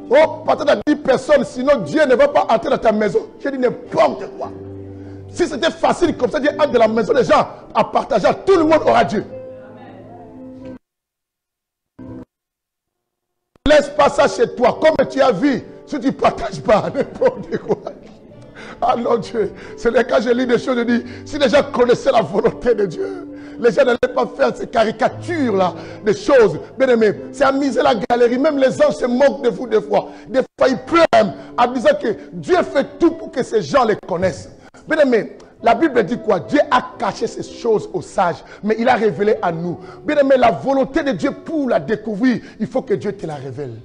[SPEAKER 1] Oh, partage à 10 personnes, sinon Dieu ne va pas entrer dans ta maison. J'ai dit n'importe quoi. Si c'était facile comme ça, Dieu entre dans la maison des gens à partager, tout le monde aura Dieu. Laisse pas ça chez toi, comme tu as vu, si tu ne partages pas n'importe quoi. Ah non Dieu, c'est le cas, je lis des choses, je dis, si les gens connaissaient la volonté de Dieu, les gens n'allaient pas faire ces caricatures là, des choses. Bien aimé, c'est amuser la galerie, même les anges se moquent de vous des fois. Des fois ils pleurent en disant que Dieu fait tout pour que ces gens les connaissent. Bien aimé, la Bible dit quoi? Dieu a caché ces choses aux sages, mais il a révélé à nous. Bien aimé, la volonté de Dieu pour la découvrir, il faut que Dieu te la révèle.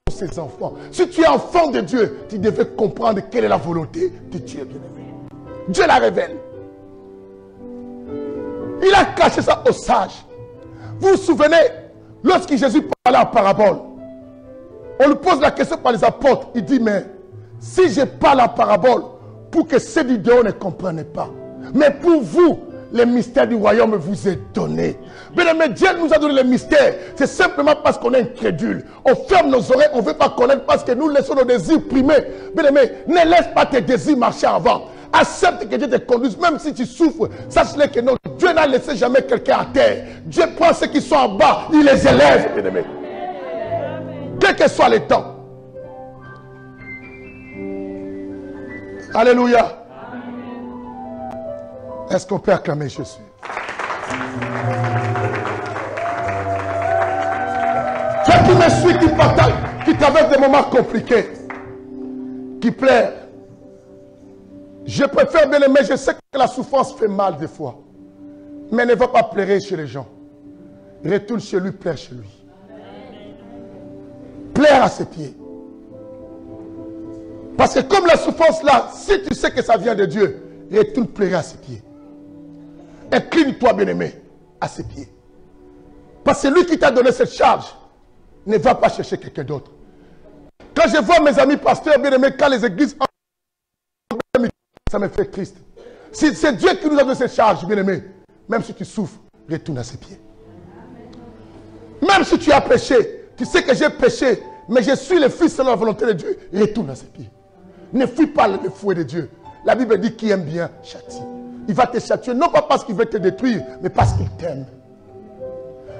[SPEAKER 1] Ses enfants. Si tu es enfant de Dieu, tu devais comprendre quelle est la volonté de Dieu, bien aimé. Dieu la révèle. Il a caché ça aux sages. Vous vous souvenez, lorsque Jésus parlait en parabole, on lui pose la question par les apôtres. Il dit, mais si je parle en parabole, pour que ceux du dehors ne comprennent pas, mais pour vous, les mystères du royaume vous est donné. Bien aimé, Dieu nous a donné les mystères. C'est simplement parce qu'on est incrédule. On ferme nos oreilles, on ne veut pas connaître parce que nous laissons nos désirs primer. Bien aimé, ne laisse pas tes désirs marcher avant. Accepte que Dieu te conduise, même si tu souffres. Sache-le que non, Dieu n'a laissé jamais quelqu'un à terre. Dieu prend ceux qui sont en bas, il les élève, bien aimé. Quel que soit le temps. Alléluia. Est-ce qu'on peut acclamer Jésus? Toi qui me suis, qui partage, qui traverse des moments compliqués, qui pleure. Je préfère bien aimer, je sais que la souffrance fait mal des fois. Mais ne va pas pleurer chez les gens. Retourne chez lui, pleure chez lui. à ses pieds. Parce que comme la souffrance là, si tu sais que ça vient de Dieu, retourne pleurer à ses pieds. Incline-toi, bien-aimé, à ses pieds. Parce que lui qui t'a donné cette charge ne va pas chercher quelqu'un d'autre. Quand je vois mes amis pasteurs, bien-aimés, quand les églises... Ça me fait triste. Si c'est Dieu qui nous a donné cette charge, bien-aimé, même si tu souffres, retourne à ses pieds. Même si tu as péché, tu sais que j'ai péché, mais je suis le fils selon la volonté de Dieu, retourne à ses pieds. Ne fuis pas le fouet de Dieu. La Bible dit qui aime bien châtie. Il va te châtier, non pas parce qu'il veut te détruire, mais parce qu'il t'aime.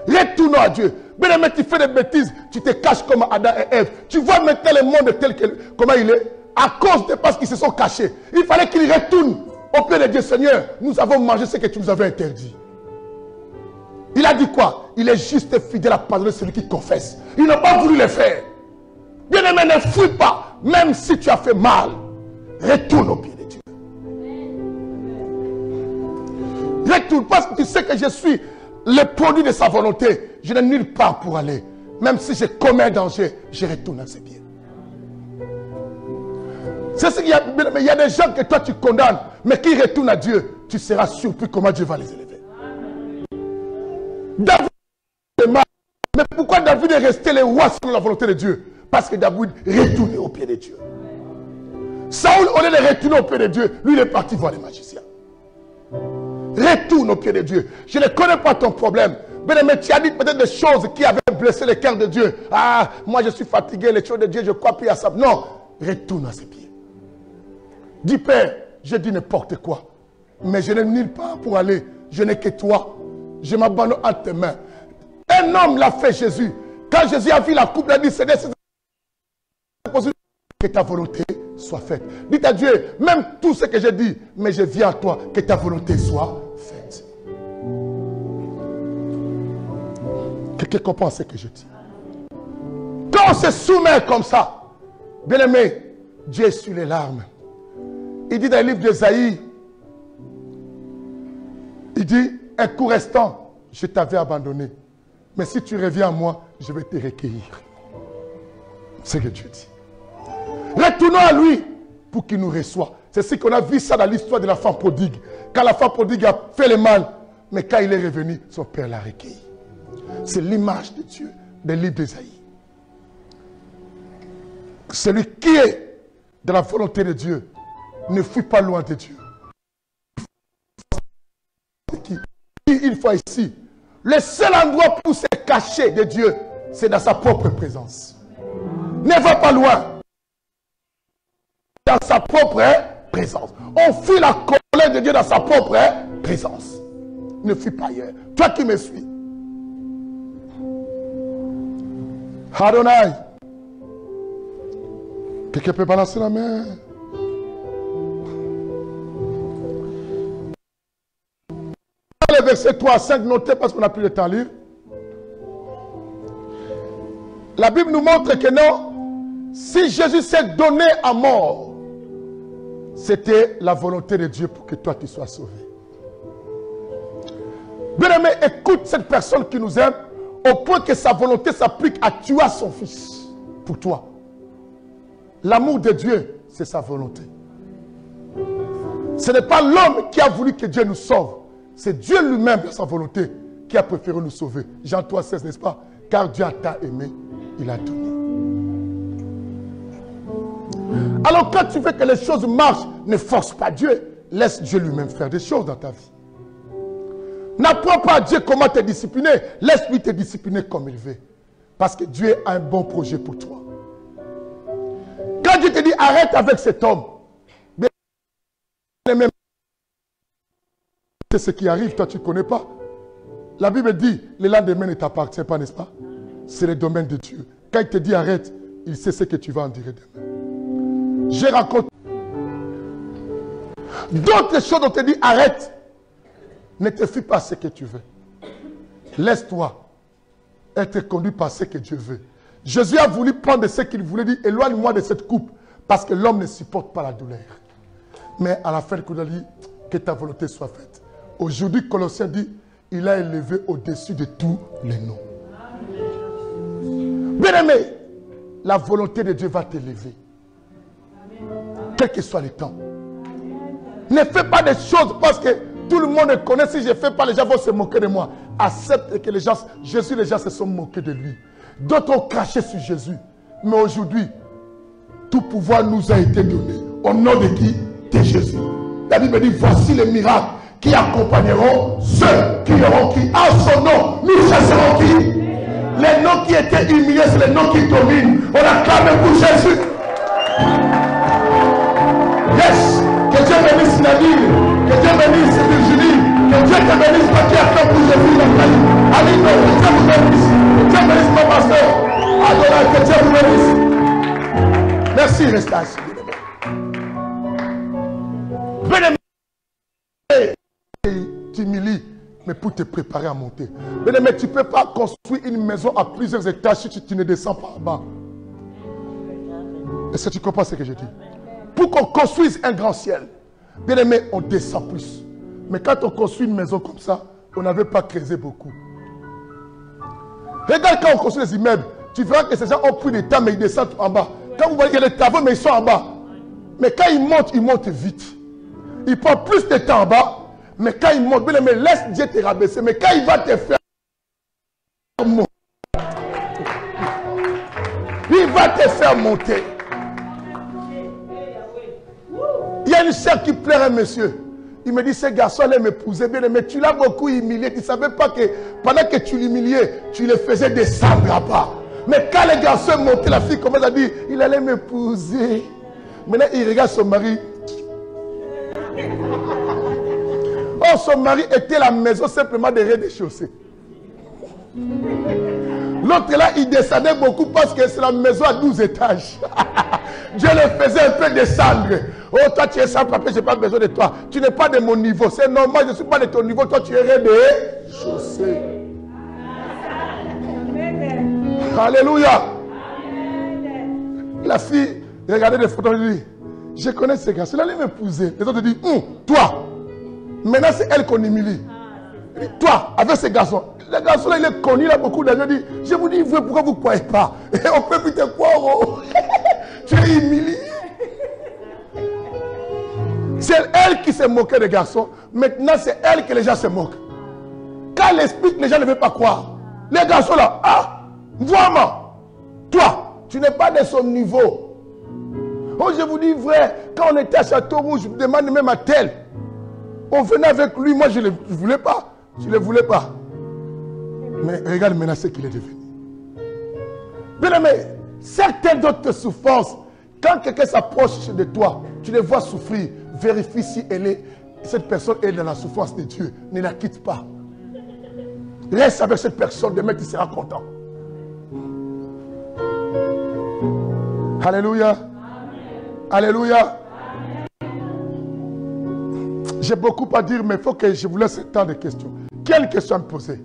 [SPEAKER 1] Retournons à Dieu. Bien-aimé, tu fais des bêtises, tu te caches comme Adam et Ève. Tu vois maintenant le monde tel que, comment il est, à cause de parce qu'ils se sont cachés. Il fallait qu'ils retournent au pied de Dieu. Seigneur, nous avons mangé ce que tu nous avais interdit. Il a dit quoi? Il est juste fidèle à pardonner celui qui confesse. Ils n'ont pas voulu le faire. Bien-aimé, ne fuis pas. Même si tu as fait mal, retourne au pied de Dieu. Retourne parce que tu sais que je suis le produit de sa volonté. Je n'ai nulle part pour aller. Même si je commets un danger, je retourne à ses pieds. C'est ce qu'il y a. Il y a des gens que toi tu condamnes, mais qui retournent à Dieu, tu seras surpris comment Dieu va les élever. David est mal. Mais pourquoi David est resté le roi selon la volonté de Dieu? Parce que David retournait au pied de Dieu. Saoul, au lieu de retourner au pied de Dieu, lui il est parti voir les magiciens. Retourne au pied de Dieu. Je ne connais pas ton problème. Mais tu as dit peut-être des choses qui avaient blessé le cœur de Dieu. Ah, moi je suis fatigué, les choses de Dieu, je crois plus à ça. Non, retourne à ses pieds. Dis Père, j'ai dit n'importe quoi. Mais je n'ai nulle part pour aller. Je n'ai que toi. Je m'abandonne à tes mains. Un homme l'a fait Jésus. Quand Jésus a vu la coupe, il a dit Seigneur, que ta volonté soit faite. Dites à Dieu, même tout ce que j'ai dit, mais je viens à toi, que ta volonté soit faite. Quelqu'un comprend ce que je dis? Quand on se soumet comme ça, bien aimé, Dieu essuie les larmes. Il dit dans le livre d'Ésaïe, il dit, un coup restant, je t'avais abandonné. Mais si tu reviens à moi, je vais te recueillir. C'est ce que Dieu dit. Retournons à lui pour qu'il nous reçoive. C'est ce qu'on a vu ça dans l'histoire de la femme prodigue. Quand la femme prodigue a fait le mal, mais quand il est revenu, son père l'a recueilli. C'est l'image de Dieu dans le livre d'Ésaïe. Celui qui est dans la volonté de Dieu ne fuit pas loin de Dieu. Il faut ici. Le seul endroit pour se cacher de Dieu, c'est dans sa propre présence. Ne va pas loin. Dans sa propre présence. On fuit la colère de Dieu dans sa propre présence. Ne fuis pas ailleurs. Toi qui me suis. Adonai. Quelqu'un peut balancer la main? Le verset 3 à 5, notez parce qu'on n'a plus le temps à lire. La Bible nous montre que non, si Jésus s'est donné à mort, c'était la volonté de Dieu pour que toi tu sois sauvé. Bien-aimé, écoute cette personne qui nous aime au point que sa volonté s'applique à tuer son fils pour toi. L'amour de Dieu, c'est sa volonté. Ce n'est pas l'homme qui a voulu que Dieu nous sauve. C'est Dieu lui-même, de sa volonté, qui a préféré nous sauver. Jean 3, 16, n'est-ce pas? Car Dieu t'a aimé, il a donné. Alors quand tu veux que les choses marchent, ne force pas Dieu. Laisse Dieu lui-même faire des choses dans ta vie. N'apprends pas à Dieu comment te discipliner. Laisse-lui te discipliner comme il veut. Parce que Dieu a un bon projet pour toi. Quand Dieu te dit arrête avec cet homme, c'est ce qui arrive, toi tu ne connais pas. La Bible dit, le lendemain ne t'appartient pas, n'est-ce pas? C'est le domaine de Dieu. Quand il te dit arrête, il sait ce que tu vas en dire demain. J'ai raconté d'autres choses dont on te dit arrête. Ne te fie pas à ce que tu veux. Laisse-toi être conduit par ce que Dieu veut. Jésus a voulu prendre ce qu'il voulait dire, éloigne-moi de cette coupe, parce que l'homme ne supporte pas la douleur. Mais à la fin, il a dit que ta volonté soit faite. Aujourd'hui, Colossiens dit, il a élevé au-dessus de tous les noms. Bien-aimé, la volonté de Dieu va t'élever. Quel que soit le temps. Ne fais pas des choses parce que tout le monde connaît. Si je ne fais pas, les gens vont se moquer de moi. Accepte que les gens se sont moqués de lui. D'autres ont craché sur Jésus. Mais aujourd'hui, tout pouvoir nous a été donné. Au nom de qui? De Jésus. La Bible dit, voici les miracles qui accompagneront ceux qui auront qui. En son nom, nous chasserons qui? Les noms qui étaient humiliés, c'est les noms qui dominent. On acclame pour Jésus. Yes. Que Dieu bénisse Nadine. Que Dieu bénisse Virginie. Que Dieu te bénisse toi qui as fait pour Jésus dans ta vie. Aline, que Dieu vous bénisse. Que Dieu bénisse mon pasteur. Adonai, que Dieu vous bénisse. Merci, restez assis. Bien-aimé, t'humilies, mais pour te préparer à monter. Bien-aimé, tu ne peux pas construire une maison à plusieurs étages si tu ne descends pas en bas. Est-ce que tu comprends ce que je dis? Pour qu'on construise un grand ciel, bien aimé, on descend plus. Mais quand on construit une maison comme ça, on n'avait pas creusé beaucoup. Regarde quand on construit les immeubles, tu verras que ces gens ont pris du temps, mais ils descendent en bas. Quand vous voyez qu'il y a des travaux, mais ils sont en bas. Mais quand ils montent vite. Ils prennent plus de temps en bas, mais quand ils montent, bien aimé, laisse Dieu te rabaisser. Mais quand il va te faire monter, il va te faire monter. Il y a une sœur qui plairait, monsieur. Il me dit, ce garçon allait m'épouser, bien aimé. Tu l'as beaucoup humilié. Tu ne savais pas que pendant que tu l'humiliais, tu le faisais descendre là-bas. Mais quand le garçon est monté, la fille commence à dire, il allait m'épouser. Maintenant, il regarde son mari. Oh, son mari était la maison simplement de rez-de-chaussée. L'autre là, il descendait beaucoup parce que c'est la maison à 12 étages. Dieu le faisait un peu descendre. Oh, toi, tu es sans papier, je n'ai pas besoin de toi. Tu n'es pas de mon niveau. C'est normal, je ne suis pas de ton niveau. Toi, tu es rez-de-chaussée. Alléluia. La fille regardait des photos, elle dit, je connais ce gars, cela allait m'épouser. Les autres disent, toi. Maintenant, c'est elle qu'on humilie. Toi, avec ce garçon. Le garçon là, il est connu, il a beaucoup d'amis. Il dit, je vous dis, pourquoi vous ne croyez pas? Et on peut plus te croire. Oh. Tu es humilié. C'est elle qui se moquait des garçons. Maintenant, c'est elle que les gens se moquent. Quand elle explique, les gens ne veulent pas croire. Les garçons là, vraiment, toi, tu n'es pas de son niveau. Oh, je vous dis vrai, quand on était à Château-Rouge, je demande même à tel. On venait avec lui, moi je ne voulais pas. Je ne le voulais pas. Mais regarde maintenant ce qu'il est devenu. Bien aimé, certaines d'autres souffrances, quand quelqu'un s'approche de toi, tu les vois souffrir, vérifie si cette personne est dans la souffrance de Dieu. Ne la quitte pas. Reste avec cette personne, demain tu seras content. Alléluia. Amen. Alléluia. J'ai beaucoup à dire, mais il faut que je vous laisse tant de questions. Quelle question à me poser?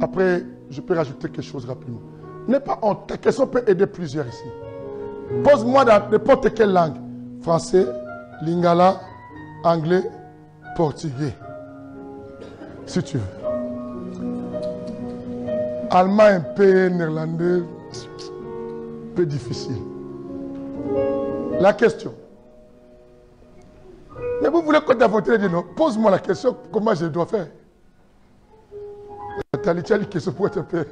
[SPEAKER 1] Après, je peux rajouter quelque chose rapidement. N'aie pas honte. Ta question peut aider plusieurs ici. Pose-moi dans n'importe quelle langue. Français, lingala, anglais, portugais. Si tu veux. Allemand un peu, néerlandais, un peu difficile. La question. Mais vous voulez qu'on t'avoue dire non? Pose-moi la question, comment je dois faire? Tu as une question pour te faire.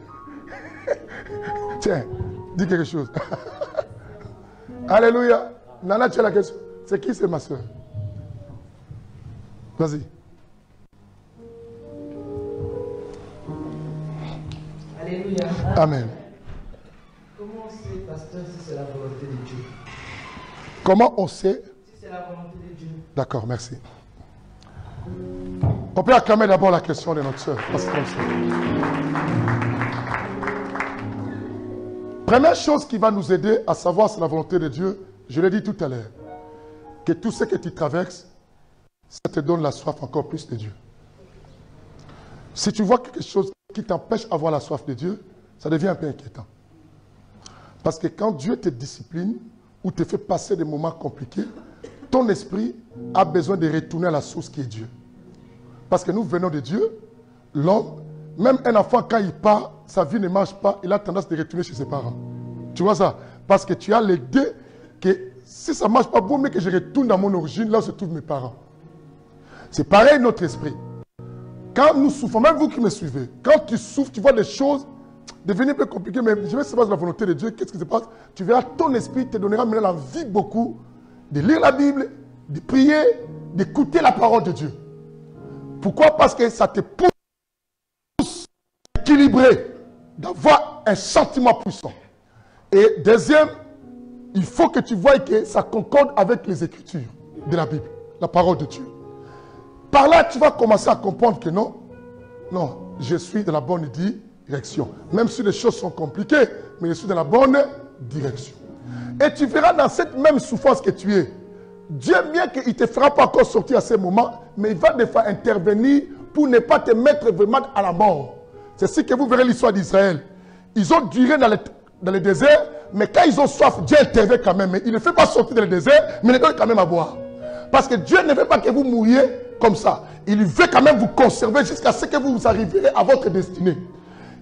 [SPEAKER 1] Tiens, dis quelque chose. Alléluia. Nana, tu as la question. C'est qui, c'est ma soeur? Vas-y.
[SPEAKER 3] Alléluia.
[SPEAKER 1] Amen.
[SPEAKER 3] Comment on sait, pasteur, si c'est la volonté de Dieu?
[SPEAKER 1] Comment on sait?
[SPEAKER 3] Si c'est la volonté de Dieu.
[SPEAKER 1] D'accord, merci. On peut acclamer d'abord la question de notre soeur. Première chose qui va nous aider à savoir si c'est la volonté de Dieu, je l'ai dit tout à l'heure, que tout ce que tu traverses, ça te donne la soif encore plus de Dieu. Si tu vois quelque chose qui t'empêche d'avoir la soif de Dieu, ça devient un peu inquiétant. Parce que quand Dieu te discipline ou te fait passer des moments compliqués, ton esprit a besoin de retourner à la source qui est Dieu. Parce que nous venons de Dieu, l'homme, même un enfant quand il part, sa vie ne marche pas, il a tendance de retourner chez ses parents. Tu vois ça? Parce que tu as l'idée que si ça ne marche pas, vaut mieux que je retourne dans mon origine, là où se trouvent mes parents. C'est pareil notre esprit. Quand nous souffrons, même vous qui me suivez, quand tu souffres, tu vois des choses devenir un peu compliquées, mais je vais savoir la volonté de Dieu, qu'est-ce qui se passe? Tu verras, ton esprit te donnera maintenant l'envie beaucoup de lire la Bible, de prier, d'écouter la parole de Dieu. Pourquoi? Parce que ça te pousse à équilibrer, d'avoir un sentiment puissant. Et deuxième, il faut que tu vois que ça concorde avec les Écritures de la Bible, la parole de Dieu. Par là, tu vas commencer à comprendre que non, je suis dans la bonne direction. Même si les choses sont compliquées, mais je suis dans la bonne direction. Et tu verras dans cette même souffrance que tu es, Dieu, bien qu'il ne te fera pas encore sortir à ce moment, mais il va des fois intervenir pour ne pas te mettre vraiment à la mort. C'est ce que vous verrez l'histoire d'Israël. Ils ont duré dans le désert, mais quand ils ont soif, Dieu intervient quand même. Mais il ne fait pas sortir dans le désert, mais il donne quand même à boire. Parce que Dieu ne veut pas que vous mouriez comme ça. Il veut quand même vous conserver jusqu'à ce que vous arriverez à votre destinée.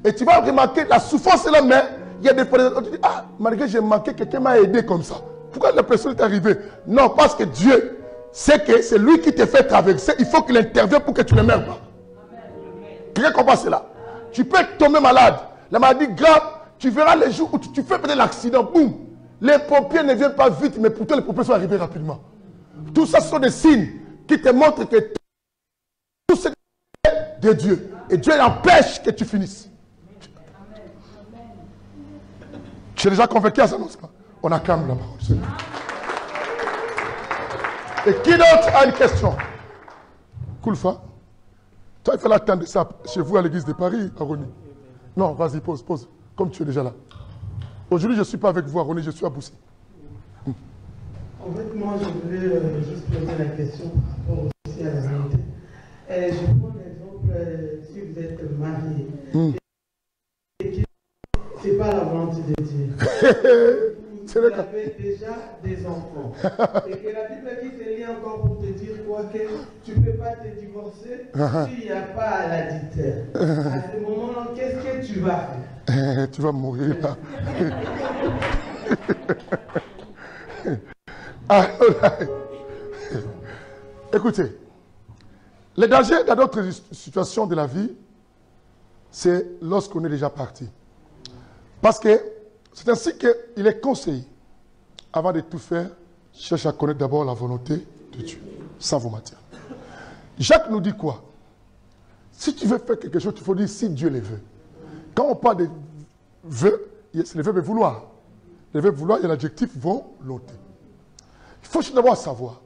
[SPEAKER 1] Et tu vas remarquer, la souffrance est là, mais il y a des fois, tu dis, ah, malgré j'ai manqué, quelqu'un m'a aidé comme ça. Pourquoi la personne est arrivée? Non, parce que Dieu sait que c'est lui qui te fait traverser. Il faut qu'il intervienne pour que tu ne meurs pas. Quelqu'un comprend cela? Tu peux tomber malade. La maladie grave, tu verras les jours où tu fais peut-être l'accident, boum. Les pompiers ne viennent pas vite, mais pourtant les pompiers sont arrivés rapidement. Tout ça sont des signes qui te montrent que tout c'est de Dieu. Et Dieu empêche que tu finisses. Tu es déjà convaincu à ça, non? On acclame la parole. Et qui d'autre a une question? Koulfa, toi, il fallait attendre ça chez vous à l'église de Paris, Aroni. Non, vas-y, pose. Comme tu es déjà là. Aujourd'hui, je ne suis pas avec vous, Aroni, je suis à Boussy.
[SPEAKER 3] En fait, moi, je voulais juste poser la question par rapport aussi à la vérité. Je prends l'exemple, si vous êtes marié, et que ce n'est pas la volonté de Dieu. Vous avez déjà des enfants. Et que la Bible dit, c'est lié encore pour te dire quoi, que tu ne peux pas te divorcer s'il n'y a pas l'additeur. À ce moment-là, qu'est-ce que tu vas faire?
[SPEAKER 1] Tu vas mourir là. Écoutez, les dangers dans d'autres situations de la vie, c'est lorsqu'on est déjà parti. Parce que c'est ainsi qu'il est conseillé, avant de tout faire, cherche à connaître d'abord la volonté de Dieu, sans vous mentir. Jacques nous dit quoi? Si tu veux faire quelque chose, il faut dire si Dieu le veut. Quand on parle de veut, c'est le verbe vouloir. Le verbe vouloir, il y a l'adjectif volonté. Il faut d'abord savoir.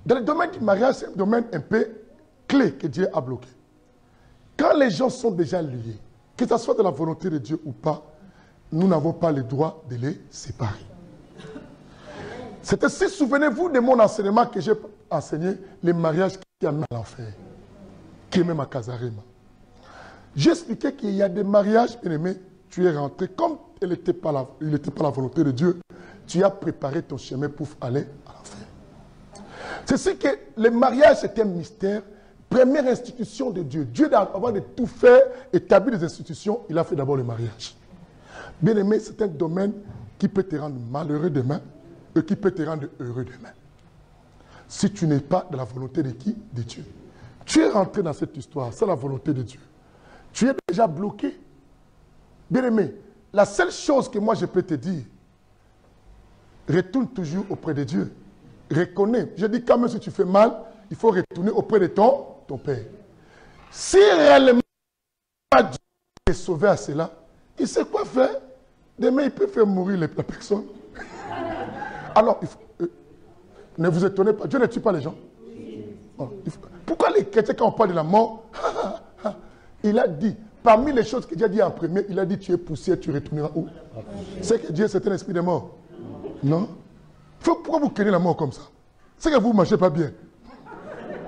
[SPEAKER 1] Dans le domaine du mariage, c'est un domaine un peu clé que Dieu a bloqué. Quand les gens sont déjà liés, que ce soit de la volonté de Dieu ou pas, nous n'avons pas le droit de les séparer. C'est ainsi, souvenez-vous de mon enseignement que j'ai enseigné, les mariages qui amènent à l'enfer, qui est même à Kazarema. J'ai expliqué qu'il y a des mariages, bien aimés, tu es rentré, comme il n'était pas la volonté de Dieu, tu as préparé ton chemin pour aller à l'enfer. C'est ce que le mariage, c'est un mystère, première institution de Dieu. Dieu, avant de tout faire, établir des institutions, il a fait d'abord le mariage. Bien aimé, c'est un domaine qui peut te rendre malheureux demain et qui peut te rendre heureux demain. Si tu n'es pas de la volonté de qui? De Dieu. Tu es rentré dans cette histoire, c'est la volonté de Dieu. Tu es déjà bloqué. Bien aimé, la seule chose que moi je peux te dire, retourne toujours auprès de Dieu. Reconnais. Je dis quand même si tu fais mal, il faut retourner auprès de ton Père. Si réellement Dieu est sauvé à cela, il sait quoi faire. Demain, il peut faire mourir la personne. Alors, ne vous étonnez pas. Dieu ne tue pas les gens. Pourquoi les chrétiens, quand on parle de la mort, il a dit, parmi les choses que Dieu a dit en premier, il a dit, tu es poussière, tu retourneras où? C'est que Dieu, c'est un esprit de mort. Non? Pourquoi vous craignez la mort comme ça? C'est que vous ne mangez pas bien.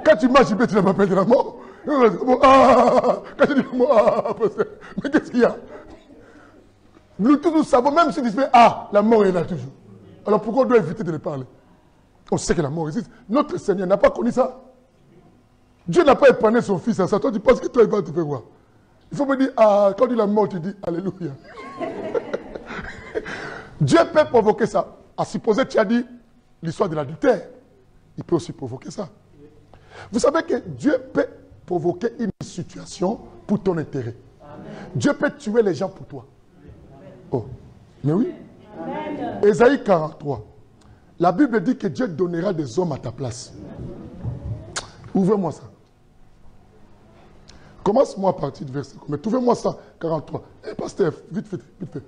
[SPEAKER 1] Quand tu manges bien, tu n'as pas peur de la mort. Quand tu dis la mort, mais qu'est-ce qu'il y a? Nous tous nous savons, même si tu fais la mort est là toujours. Alors pourquoi on doit éviter de le parler? On sait que la mort existe. Notre Seigneur n'a pas connu ça. Dieu n'a pas épargné son fils à ça. Toi, tu penses que toi, il va te faire quoi? Il faut me dire, quand tu dis la mort, tu dis Alléluia. Dieu peut provoquer ça. À supposer que tu as dit l'histoire de l'adultère. Il peut aussi provoquer ça. Vous savez que Dieu peut provoquer une situation pour ton intérêt. Amen. Dieu peut tuer les gens pour toi. Oh, mais oui. Amen. Ésaïe 43. La Bible dit que Dieu donnera des hommes à ta place. Ouvrez-moi ça. Commence-moi à partir du verset. Mais trouvez-moi ça, 43. Eh, pasteur, vite fait, vite fait.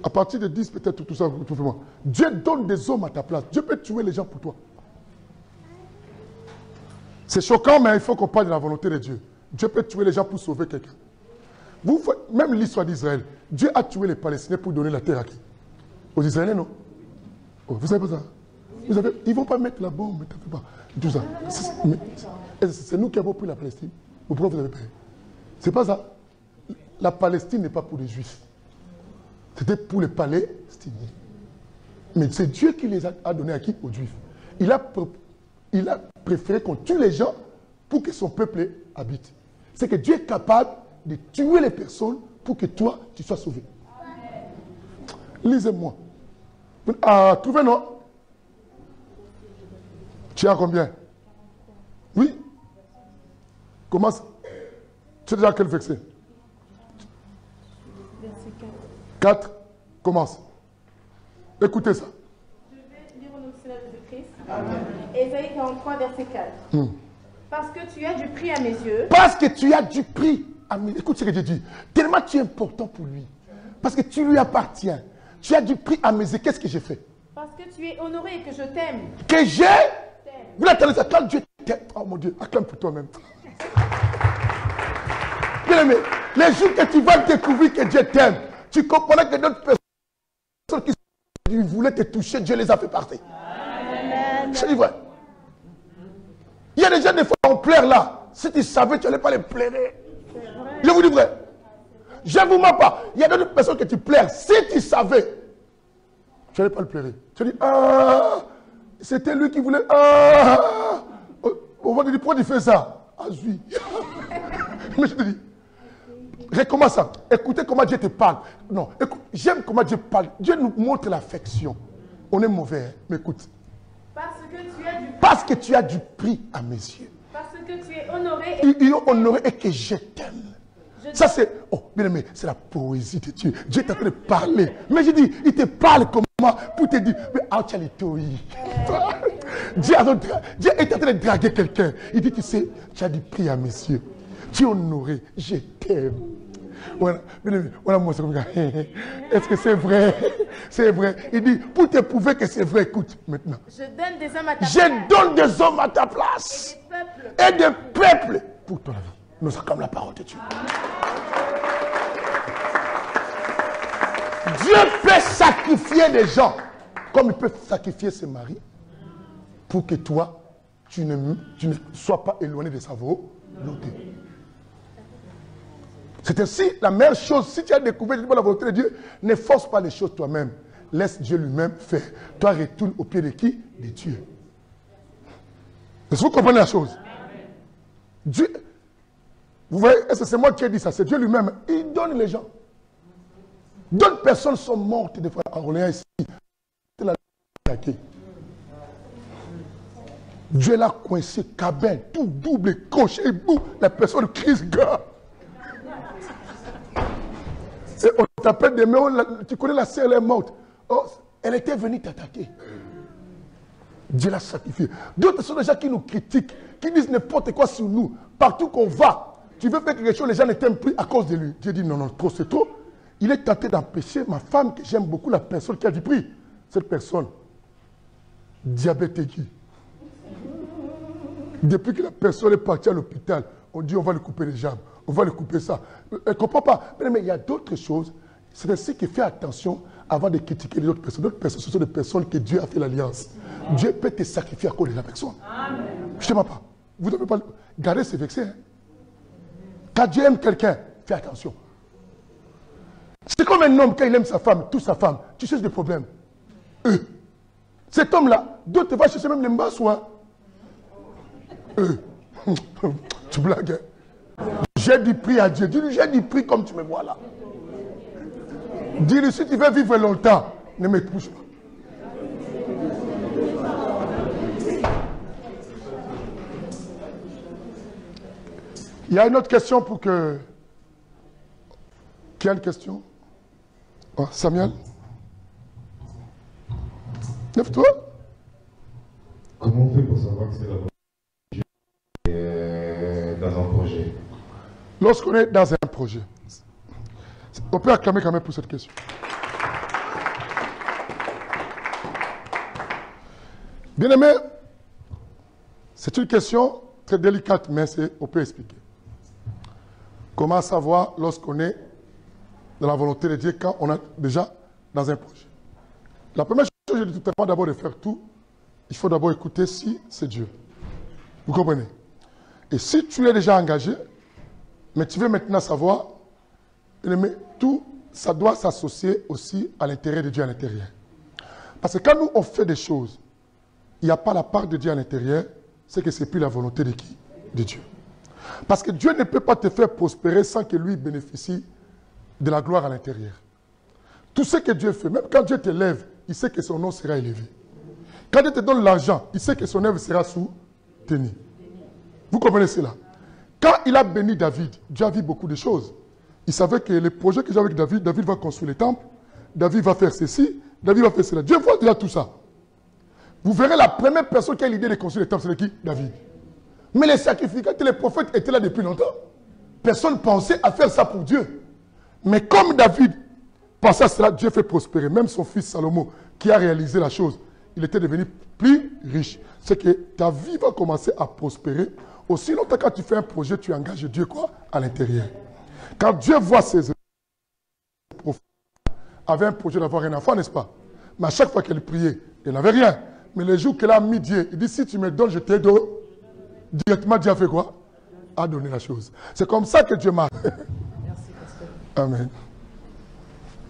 [SPEAKER 1] À partir de 10, peut-être tout ça, trouvez-moi. Dieu donne des hommes à ta place. Dieu peut tuer les gens pour toi. C'est choquant, mais il faut qu'on parle de la volonté de Dieu. Dieu peut tuer les gens pour sauver quelqu'un. Même l'histoire d'Israël, Dieu a tué les Palestiniens pour donner la terre à qui? Aux Israéliens, non? Oh, vous savez pas ça? Ils ne vont pas mettre la bombe, pas. Tout ça. C'est nous qui avons pris la Palestine. Pourquoi vous avez payé? C'est pas ça. La Palestine n'est pas pour les Juifs. C'était pour les Palestiniens. Mais c'est Dieu qui les a donnés à qui? Aux Juifs. Il a préféré qu'on tue les gens pour que son peuple habite. C'est que Dieu est capable de tuer les personnes pour que toi, tu sois sauvé. Lisez-moi. Trouvez, non? Tu as combien? Oui? Commence. Tu es déjà à quel verset?
[SPEAKER 2] Verset 4.
[SPEAKER 1] 4. Commence. Écoutez ça.
[SPEAKER 2] Je vais lire au nom du Seigneur Jésus-Christ. Ésaïe 43, verset 4. Parce que tu as du prix à mes yeux.
[SPEAKER 1] Parce que tu as du prix à mes yeux. Écoute ce que Dieu dit. Tellement tu es important pour lui. Parce que tu lui appartiens. Tu as du prix à mes yeux. Qu'est-ce que j'ai fait?
[SPEAKER 2] Parce que tu es honoré et que je t'aime.
[SPEAKER 1] Que j'ai? Vous l'attendez ça quand Dieu t'aime. Oh mon Dieu, acclame pour toi-même. Bien aimé, les jours que tu vas découvrir que Dieu t'aime, tu comprendras que d'autres personnes qui voulaient te toucher, Dieu les a fait partir. Je dis vrai. Il y a des gens, des fois, on pleure là. Si tu savais, tu n'allais pas les pleurer. Je vous dis vrai. Je ne vous mens pas. Il y a d'autres personnes que tu pleures. Si tu savais, tu n'allais pas le pleurer. Tu dis, ah, c'était lui qui voulait, ah. On va te dire, pourquoi tu fais ça? Ah, oui. Mais je te dis, recommence ça. Écoutez comment Dieu te parle. Non, écoute, j'aime comment Dieu parle. Dieu nous montre l'affection. On est mauvais, hein? Mais écoute. Parce que tu as du prix à mes yeux.
[SPEAKER 2] Parce que tu es honoré.
[SPEAKER 1] Il est honoré et que je t'aime. Ça c'est, oh bien aimé, c'est la poésie de Dieu. Dieu est en train de parler. Mais je dis, il te parle comment pour te dire, mais Dieu est en train de draguer quelqu'un. Il dit, tu sais, tu as du prix à mes yeux. Tu es honoré, je t'aime. Voilà, voilà moi, est-ce que c'est vrai? C'est vrai. Il dit, pour te prouver que c'est vrai, écoute maintenant.
[SPEAKER 2] Je donne des hommes à ta place.
[SPEAKER 1] Je donne des hommes à ta place. Et des peuples pour ton vie. Nous acclamons la parole de Dieu. Dieu peut sacrifier les gens comme il peut sacrifier ses maris pour que toi, tu ne sois pas éloigné de sa volonté. C'est ainsi la meilleure chose. Si tu as découvert la volonté de Dieu, ne force pas les choses toi-même. Laisse Dieu lui-même faire. Toi, retourne au pied de qui? De Dieu. Est-ce que vous comprenez la chose? Dieu, vous voyez, c'est moi qui ai dit ça, c'est Dieu lui-même. Il donne les gens. D'autres personnes sont mortes des fois à Orléans ici. Dieu l'a coincé, cabin, tout double, crochet, bout, la personne crise, gars. Et on t'appelle des mains, tu connais la sœur, elle est morte. Oh, elle était venue t'attaquer. Dieu l'a sacrifié. D'autres sont des gens qui nous critiquent, qui disent n'importe quoi sur nous. Partout qu'on va, tu veux faire quelque chose, les gens ne t'aiment plus à cause de lui. Dieu dit non, non, trop c'est trop. Il est tenté d'empêcher ma femme, que j'aime beaucoup, la personne qui a du prix. Cette personne, diabète aigu. Depuis que la personne est partie à l'hôpital, on dit on va lui couper les jambes, on va lui couper ça. Elle ne comprend pas. Mais il y a d'autres choses. C'est ainsi qu'il fait attention avant de critiquer les autres personnes. D'autres personnes, ce sont des personnes que Dieu a fait l'alliance. Dieu peut te sacrifier à cause de la personne. Amen. Je ne te mens pas. Vous ne devez pas garder ces versets. Hein? Quand Dieu aime quelqu'un, fais attention. C'est comme un homme, quand il aime sa femme, toute sa femme, tu cherches des problèmes. Cet homme-là, d'autres vont chercher même les mbassois. Tu blagues. Hein? J'ai du prix à Dieu. Dis-lui, j'ai du prix comme tu me vois là. Dis-lui, si tu veux vivre longtemps, ne me touche pas. Il y a une autre question pour que... Qui a une question? Oh, Samuel? Lève-toi.
[SPEAKER 4] Comment on fait pour savoir que c'est la volonté de Dieu dans un projet?
[SPEAKER 1] Lorsqu'on est dans un projet, on peut acclamer quand même pour cette question. Bien-aimé, c'est une question très délicate, mais on peut expliquer. Comment savoir lorsqu'on est dans la volonté de Dieu quand on est déjà dans un projet? La première chose, je dis tout à l'heure, d'abord de faire tout, il faut d'abord écouter si c'est Dieu. Vous comprenez? Et si tu es déjà engagé, mais tu veux maintenant savoir, mais tout, ça doit s'associer aussi à l'intérêt de Dieu à l'intérieur. Parce que quand nous, on fait des choses, il n'y a pas la part de Dieu à l'intérieur, c'est que ce n'est plus la volonté de qui? De Dieu. Parce que Dieu ne peut pas te faire prospérer sans que lui bénéficie de la gloire à l'intérieur. Tout ce que Dieu fait, même quand Dieu t'élève, il sait que son nom sera élevé. Quand Dieu te donne l'argent, il sait que son œuvre sera soutenue. Vous comprenez cela? Quand il a béni David, Dieu a vu beaucoup de choses. Il savait que les projets que j'ai avec David, David va construire les temples, David va faire ceci, David va faire cela. Dieu voit déjà tout ça. Vous verrez la première personne qui a l'idée de construire les temples, c'est qui? David. Mais les sacrificateurs, les prophètes étaient là depuis longtemps. Personne ne pensait à faire ça pour Dieu. Mais comme David pensait à cela, Dieu fait prospérer. Même son fils Salomon, qui a réalisé la chose, il était devenu plus riche. C'est que ta vie va commencer à prospérer. Aussi longtemps quand tu fais un projet, tu engages Dieu quoi? À l'intérieur. Quand Dieu voit ses prophètes avait un projet d'avoir un enfant, n'est-ce pas? Mais à chaque fois qu'elle priait, elle n'avait rien. Mais le jour qu'elle a mis Dieu, il dit, si tu me donnes, je te donne. Directement, Dieu a fait quoi? A donné la chose. C'est comme ça que Dieu m'a.
[SPEAKER 3] Merci, pasteur.
[SPEAKER 1] Amen.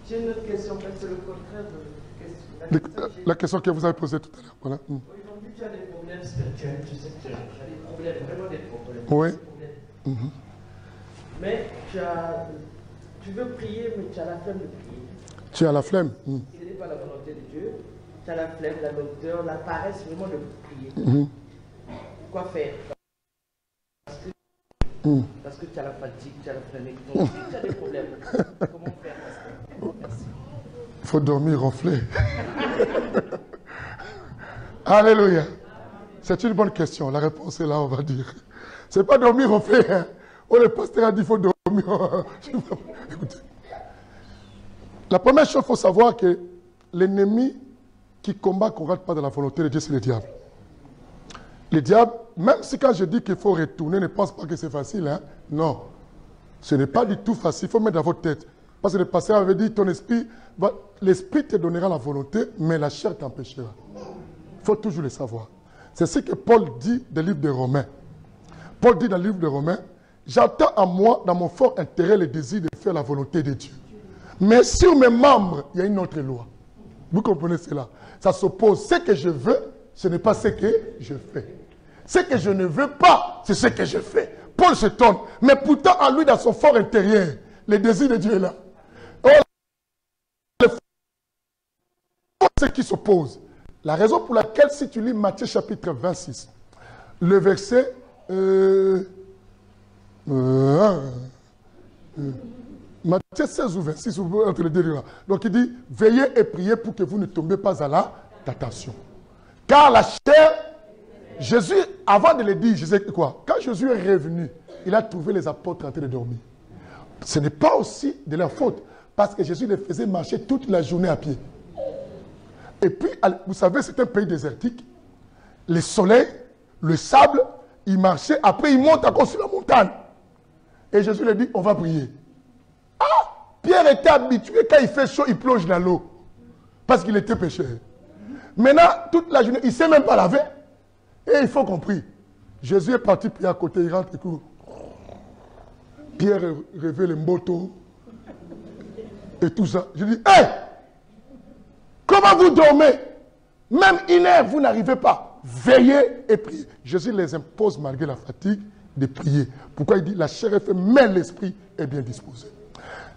[SPEAKER 3] J'ai une autre question, parce que c'est le contraire de la question.
[SPEAKER 1] La question que vous avez posée tout à l'heure. Voilà.
[SPEAKER 3] Aujourd'hui, tu as des problèmes spirituels, tu sais que tu as des problèmes, vraiment des problèmes.
[SPEAKER 1] Oui.
[SPEAKER 3] Des problèmes. Mais tu veux prier, mais tu as la flemme de prier.
[SPEAKER 1] Tu as la flemme.
[SPEAKER 3] Ce n'est pas la volonté de Dieu. Tu as la flemme, la lenteur, la paresse vraiment de prier. Quoi faire? Parce que tu as la fatigue, tu as la flemme. Donc, si tu as des problèmes, comment faire? Merci.
[SPEAKER 1] Il faut dormir ronfler. Alléluia. C'est une bonne question. La réponse est là, on va dire. Ce n'est pas dormir ronfler. Hein. Oh, le pasteur a dit qu'il faut dormir. Écoutez. La première chose, il faut savoir que l'ennemi qui combat, qu'on ne rate pas de la volonté de Dieu, c'est le diable. Le diable, même si quand je dis qu'il faut retourner, ne pense pas que c'est facile. Hein? Non. Ce n'est pas du tout facile. Il faut mettre dans votre tête. Parce que le pasteur avait dit, ton esprit, l'esprit te donnera la volonté, mais la chair t'empêchera. Il faut toujours le savoir. C'est ce que Paul dit dans le livre de Romains. Paul dit dans le livre de Romains, j'entends en moi, dans mon fort intérêt, le désir de faire la volonté de Dieu. Mais sur mes membres, il y a une autre loi. Vous comprenez cela? Ça s'oppose. Ce que je veux, ce n'est pas ce que je fais. Ce que je ne veux pas, c'est ce que je fais. Paul se tourne. Mais pourtant, en lui, dans son fort intérieur, le désir de Dieu est là. Ce qui s'oppose. La raison pour laquelle, si tu lis Matthieu chapitre 26, le verset... Matthieu 16 ou 26, entre les deux là. Donc il dit, veillez et priez pour que vous ne tombiez pas à la tentation. Car la chair, Jésus, avant de le dire, je sais quoi? Quand Jésus est revenu, il a trouvé les apôtres en train de dormir. Ce n'est pas aussi de leur faute, parce que Jésus les faisait marcher toute la journée à pied. Et puis, vous savez, c'est un pays désertique. Le soleil, le sable, il marchait, après il monte encore sur la montagne. Et Jésus lui dit, on va prier. Ah, Pierre était habitué, quand il fait chaud, il plonge dans l'eau. Parce qu'il était pécheur. Maintenant, toute la journée, il ne sait même pas laver. Et il faut compris. Jésus est parti prier à côté, il rentre et court. Pierre révèle le moto. Et tout ça. Je dis, hé! Comment vous dormez? Même une heure, vous n'arrivez pas. Veillez et priez. Jésus les impose, malgré la fatigue, de prier. Pourquoi il dit, la chair est faite, mais l'esprit est bien disposé.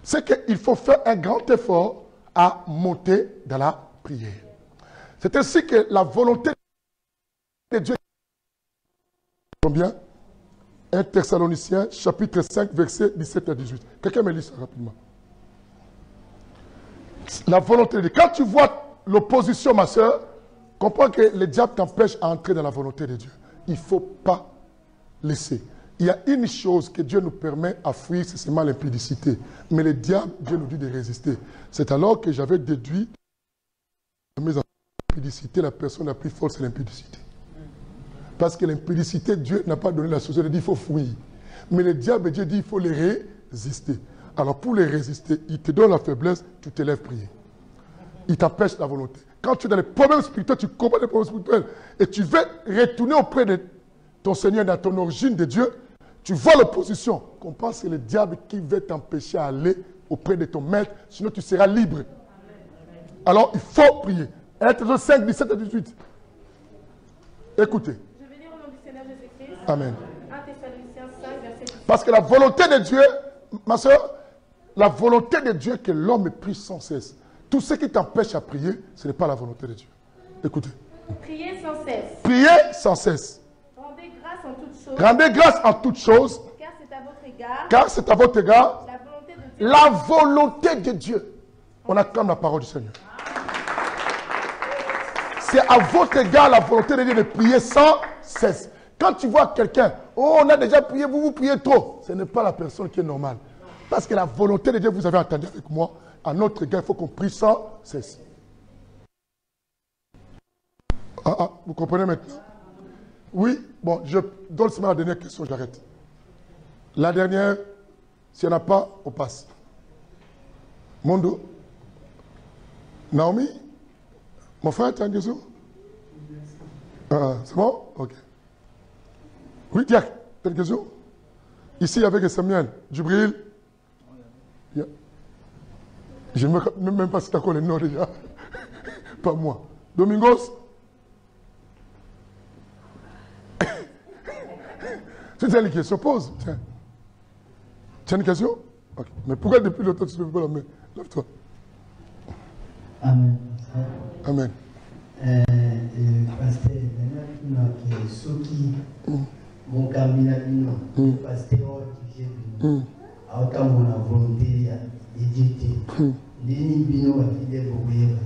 [SPEAKER 1] C'est qu'il faut faire un grand effort à monter dans la prière. C'est ainsi que la volonté de Dieu. Combien? 1 Thessaloniciens, chapitre 5, versets 17 à 18. Quelqu'un me lit ça rapidement. La volonté de Dieu. Quand tu vois l'opposition, ma soeur, comprends que le diable t'empêche à entrer dans la volonté de Dieu. Il ne faut pas laisser. Il y a une chose que Dieu nous permet à fuir, c'est seulement l'impudicité. Mais le diable, Dieu nous dit de résister. C'est alors que j'avais déduit l'impudicité, la personne la plus forte, c'est l'impudicité. Parce que l'impudicité, Dieu n'a pas donné la société, il dit qu'il faut fuir. Mais le diable, Dieu dit qu'il faut les résister. Alors pour les résister, il te donne la faiblesse, tu te lèves prier. Il t'empêche la volonté. Quand tu es dans les problèmes spirituels, tu comprends les problèmes spirituels, et tu veux retourner auprès de ton Seigneur, dans ton origine de Dieu, tu vois l'opposition. Comprends, c'est le diable qui veut t'empêcher à aller auprès de ton maître, sinon tu seras libre. Alors il faut prier. 1 Thessaloniciens 5, 17 à 18. Écoutez.
[SPEAKER 2] Je vais lire au nom du Seigneur Jésus-Christ.
[SPEAKER 1] Amen.
[SPEAKER 2] 1 Thessaloniciens 5, verset 18.
[SPEAKER 1] Parce que la volonté de Dieu, ma soeur, la volonté de Dieu est que l'homme prie sans cesse. Tout ce qui t'empêche à prier, ce n'est pas la volonté de Dieu. Écoutez.
[SPEAKER 2] Priez sans cesse.
[SPEAKER 1] Priez sans cesse.
[SPEAKER 2] Rendez grâce en toutes choses.
[SPEAKER 1] Rendez grâce en toutes choses.
[SPEAKER 2] Car c'est à votre égard.
[SPEAKER 1] Car c'est à votre égard
[SPEAKER 2] La volonté de Dieu.
[SPEAKER 1] la volonté de Dieu. On acclame la parole du Seigneur. C'est à votre égard la volonté de Dieu de prier sans cesse. Quand tu vois quelqu'un, oh, on a déjà prié, vous priez trop. Ce n'est pas la personne qui est normale. Parce que la volonté de Dieu, vous avez entendu avec moi, à notre égard, il faut qu'on prie sans cesse. Vous comprenez maintenant? Oui, bon, je donne seulement la dernière question, j'arrête. La dernière, s'il n'y en a pas, on passe. Mondo? Naomi? Mon frère, tu as une question? C'est bon? Ok. Oui, Diak, tu as une question? Ici, avec Samuel, Djibril. Yeah. Je ne sais même pas si tu as les noms déjà. Pas moi. Domingos? Tu as une question? Pose. Tiens. Tu as une question? Ok. Mais pourquoi depuis le temps tu ne lèves pas la main? Lève-toi.
[SPEAKER 5] Amen.
[SPEAKER 1] Amen.
[SPEAKER 5] Pasteur, maintenant, ceux qui vont caminer la vie, pasteur, à autant mon volonté de Dieu, ni bino à fidèle pour vous.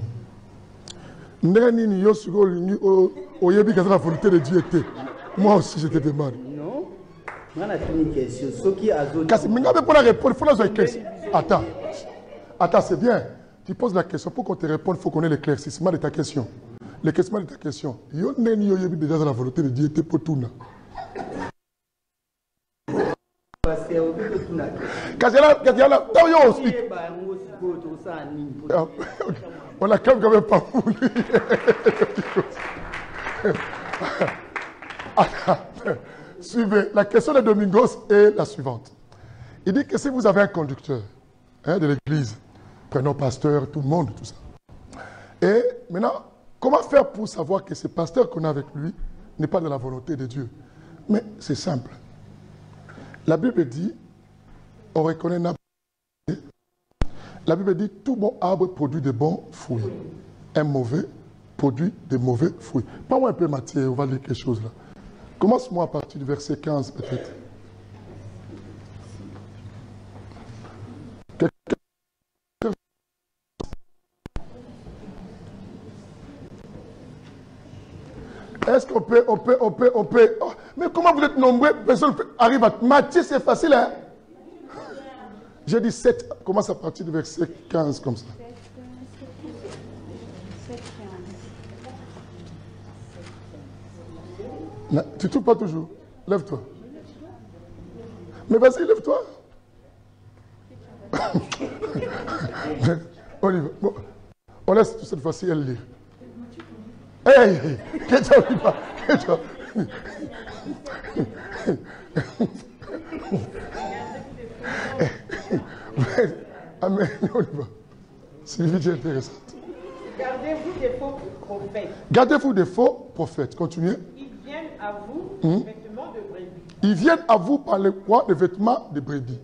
[SPEAKER 1] Ndeni yo sugo lingi oyebi kaza la volonté de Dieu était. Moi aussi je te demande.
[SPEAKER 5] Non. Moi la une question. Ceux qui azot.
[SPEAKER 1] Kasi minga be pour la répondre, il faut la question. Attends. Attends, c'est bien. Tu poses la question pour qu'on te réponde, il faut qu'on ait l'éclaircissement de ta question. L'éclaircissement de ta question. Yo neni yo yebi déjà dans la volonté de Dieu était pour tout na. On a quand même pas voulu. Suivez. La question de Domingos est la suivante. Il dit que si vous avez un conducteur de l'église, prenons pasteur, tout le monde, tout ça. Et maintenant, comment faire pour savoir que ce pasteur qu'on a avec lui n'est pas de la volonté de Dieu? Mais c'est simple. La Bible dit, on reconnaît un arbre. La Bible dit, tout bon arbre produit de bons fruits. Un mauvais produit de mauvais fruits. Parle-moi un peu, Matthieu, on va lire quelque chose là. Commence-moi à partir du verset 15 peut-être. Est-ce qu'on peut, oh, mais comment vous êtes nombreux, personne arrive à... Matthieu, c'est facile, hein? J'ai dit 7, commence à partir du verset 15, comme ça. Non, tu ne trouves pas toujours? Lève-toi. Mais vas-y, lève-toi. On y va. Bon, on laisse cette fois-ci elle lire. Hey, hey, que tu n'arrives pas. Amen, on y va. C'est une vidéo intéressante.
[SPEAKER 6] Gardez-vous des faux prophètes.
[SPEAKER 1] Gardez-vous des faux prophètes. Continuez.
[SPEAKER 6] Ils viennent à vous des vêtements de brebis.
[SPEAKER 1] Ils viennent à vous par le quoi? Des vêtements de brebis.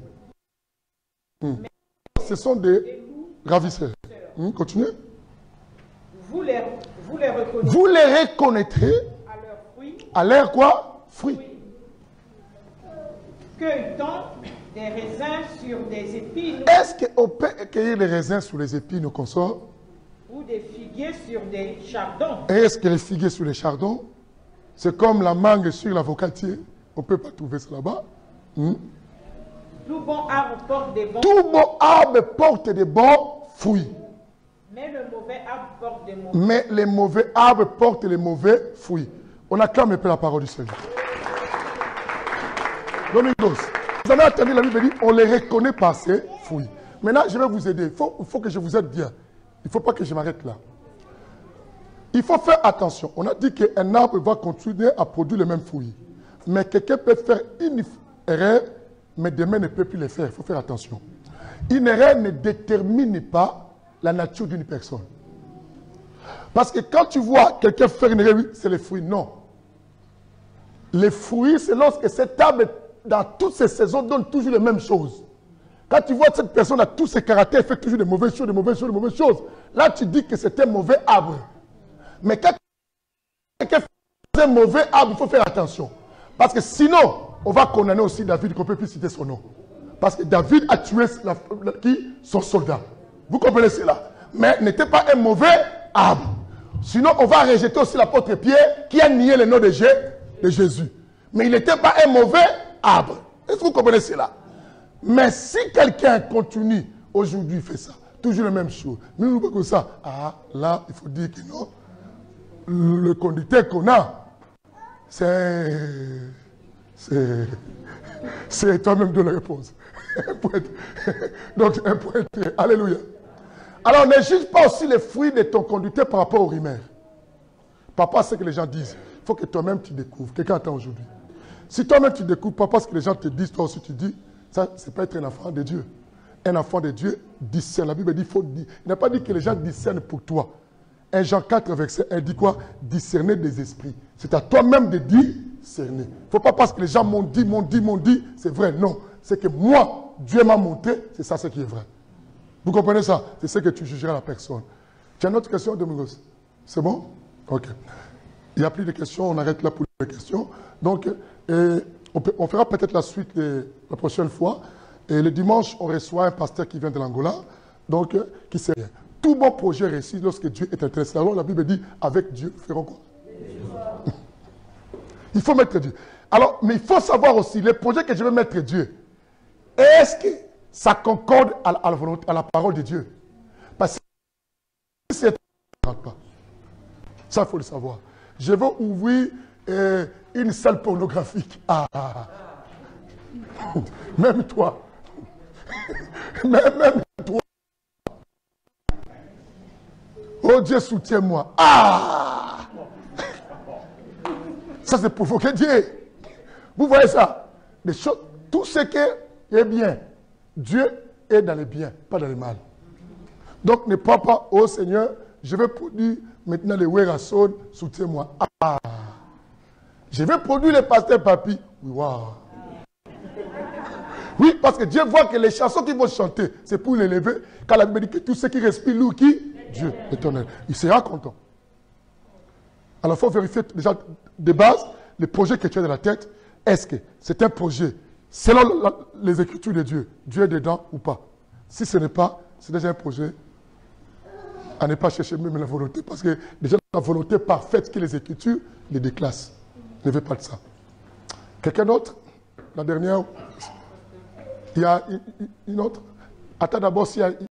[SPEAKER 1] Ce sont des ravisseurs. Continuez.
[SPEAKER 6] Vous les reconnaissez
[SPEAKER 1] Vous les reconnaîtrez
[SPEAKER 6] à leurs fruits.
[SPEAKER 1] à l'air quoi? Fruit.
[SPEAKER 6] Cueille-t-on des raisins sur des épines
[SPEAKER 1] Est-ce qu'on peut cueillir les raisins sur les épines au consort?
[SPEAKER 6] ou des figuiers sur des chardons?
[SPEAKER 1] Est-ce que les figuiers sur les chardons? C'est comme la mangue sur l'avocatier. On ne peut pas trouver ça là-bas.
[SPEAKER 6] Tout bon arbre porte des bons
[SPEAKER 1] Tout bon arbre porte des bons fruits.
[SPEAKER 6] mais le mauvais arbre porte des mauvais.
[SPEAKER 1] Mais les mauvais arbres portent les mauvais fruits. On acclame un peu la parole du Seigneur. Domingos, vous avez entendu la Bible dit, on les reconnaît par ses fruits. Maintenant, je vais vous aider. Il faut que je vous aide bien. Il ne faut pas que je m'arrête là. Il faut faire attention. On a dit qu'un arbre va continuer à produire les mêmes fruits. Mais quelqu'un peut faire une erreur, mais demain ne peut plus le faire. Il faut faire attention. Une erreur ne détermine pas la nature d'une personne. Parce que quand tu vois quelqu'un faire une erreur, c'est les fruits. Non. Les fruits, c'est lorsque cet arbre, dans toutes ces saisons, donne toujours les mêmes choses. Quand tu vois cette personne a tous ses caractères, elle fait toujours des mauvaises choses, des mauvaises choses, des mauvaises choses. Là, tu dis que c'est un mauvais arbre. Mais quand quelqu'un fait un mauvais arbre, il faut faire attention. Parce que sinon, on va condamner aussi David, qu'on ne peut plus citer son nom. Parce que David a tué son soldat. Vous comprenez cela? Mais n'était pas un mauvais arbre. Sinon, on va rejeter aussi l'apôtre Pierre qui a nié le nom de Jésus. Mais il n'était pas un mauvais arbre. Est-ce que vous comprenez cela? Mais si quelqu'un continue, aujourd'hui, il fait ça, toujours la même chose, mais nous comme ça, là, il faut dire que non. Le conducteur qu'on a, c'est toi-même de la réponse. Donc, un point. Alléluia. Alors, ne juge pas aussi les fruits de ton conducteur par rapport aux rumeurs. Par rapport à ce que les gens disent. Il faut que toi-même tu découvres. Quelqu'un attend aujourd'hui. Si toi-même tu découvres, pas parce que les gens te disent, toi aussi tu dis, ça, c'est pas être un enfant de Dieu. Un enfant de Dieu discerne. La Bible dit, il n'a pas dit que les gens discernent pour toi. 1 Jean 4, verset 1 dit quoi? Discerner des esprits. C'est à toi-même de discerner. Il ne faut pas parce que les gens m'ont dit, c'est vrai. Non. C'est que moi, Dieu m'a montré, c'est ça ce qui est vrai. Vous comprenez ça? C'est ce que tu jugeras la personne. Tu as une autre question, Domingos? C'est bon? Ok. Il n'y a plus de questions, on arrête là pour les questions. Donc, on fera peut-être la suite la prochaine fois. Et le dimanche, on reçoit un pasteur qui vient de l'Angola, donc qui sait rien. Tout bon projet réussit lorsque Dieu est intéressé. Alors la Bible dit, avec Dieu, nous ferons quoi? Il faut mettre Dieu. Alors, mais il faut savoir aussi, les projets que je vais mettre Dieu, est-ce que ça concorde à la parole de Dieu? Parce que si c'est pas, ça, il faut le savoir. Je veux ouvrir une salle pornographique. Même toi. Même toi. Oh Dieu, soutiens-moi. Ça, c'est pour provoquer Dieu. Vous voyez ça? Les choses, tout ce qui est bien, Dieu est dans les biens, pas dans les mal. Donc, ne parle pas, oh Seigneur, je vais produire maintenant les Werason, soutiens-moi. Je vais produire les pasteurs papi. Wow. Oui, parce que Dieu voit que les chansons qu'ils vont chanter, c'est pour l'élever. Quand la Bible dit que tout ce qui respire, lui, qui? Dieu, l'éternel. Il sera content. Alors, il faut vérifier déjà de base les projets que tu as dans la tête. Est-ce que c'est un projet selon les Écritures de Dieu? Dieu est dedans ou pas? Si ce n'est pas, c'est déjà un projet à ne pas chercher même la volonté. Parce que déjà la volonté parfaite que les Écritures les déclassent. Ne veut pas de ça. Quelqu'un d'autre? La dernière? Il y a une autre? Attends d'abord s'il y a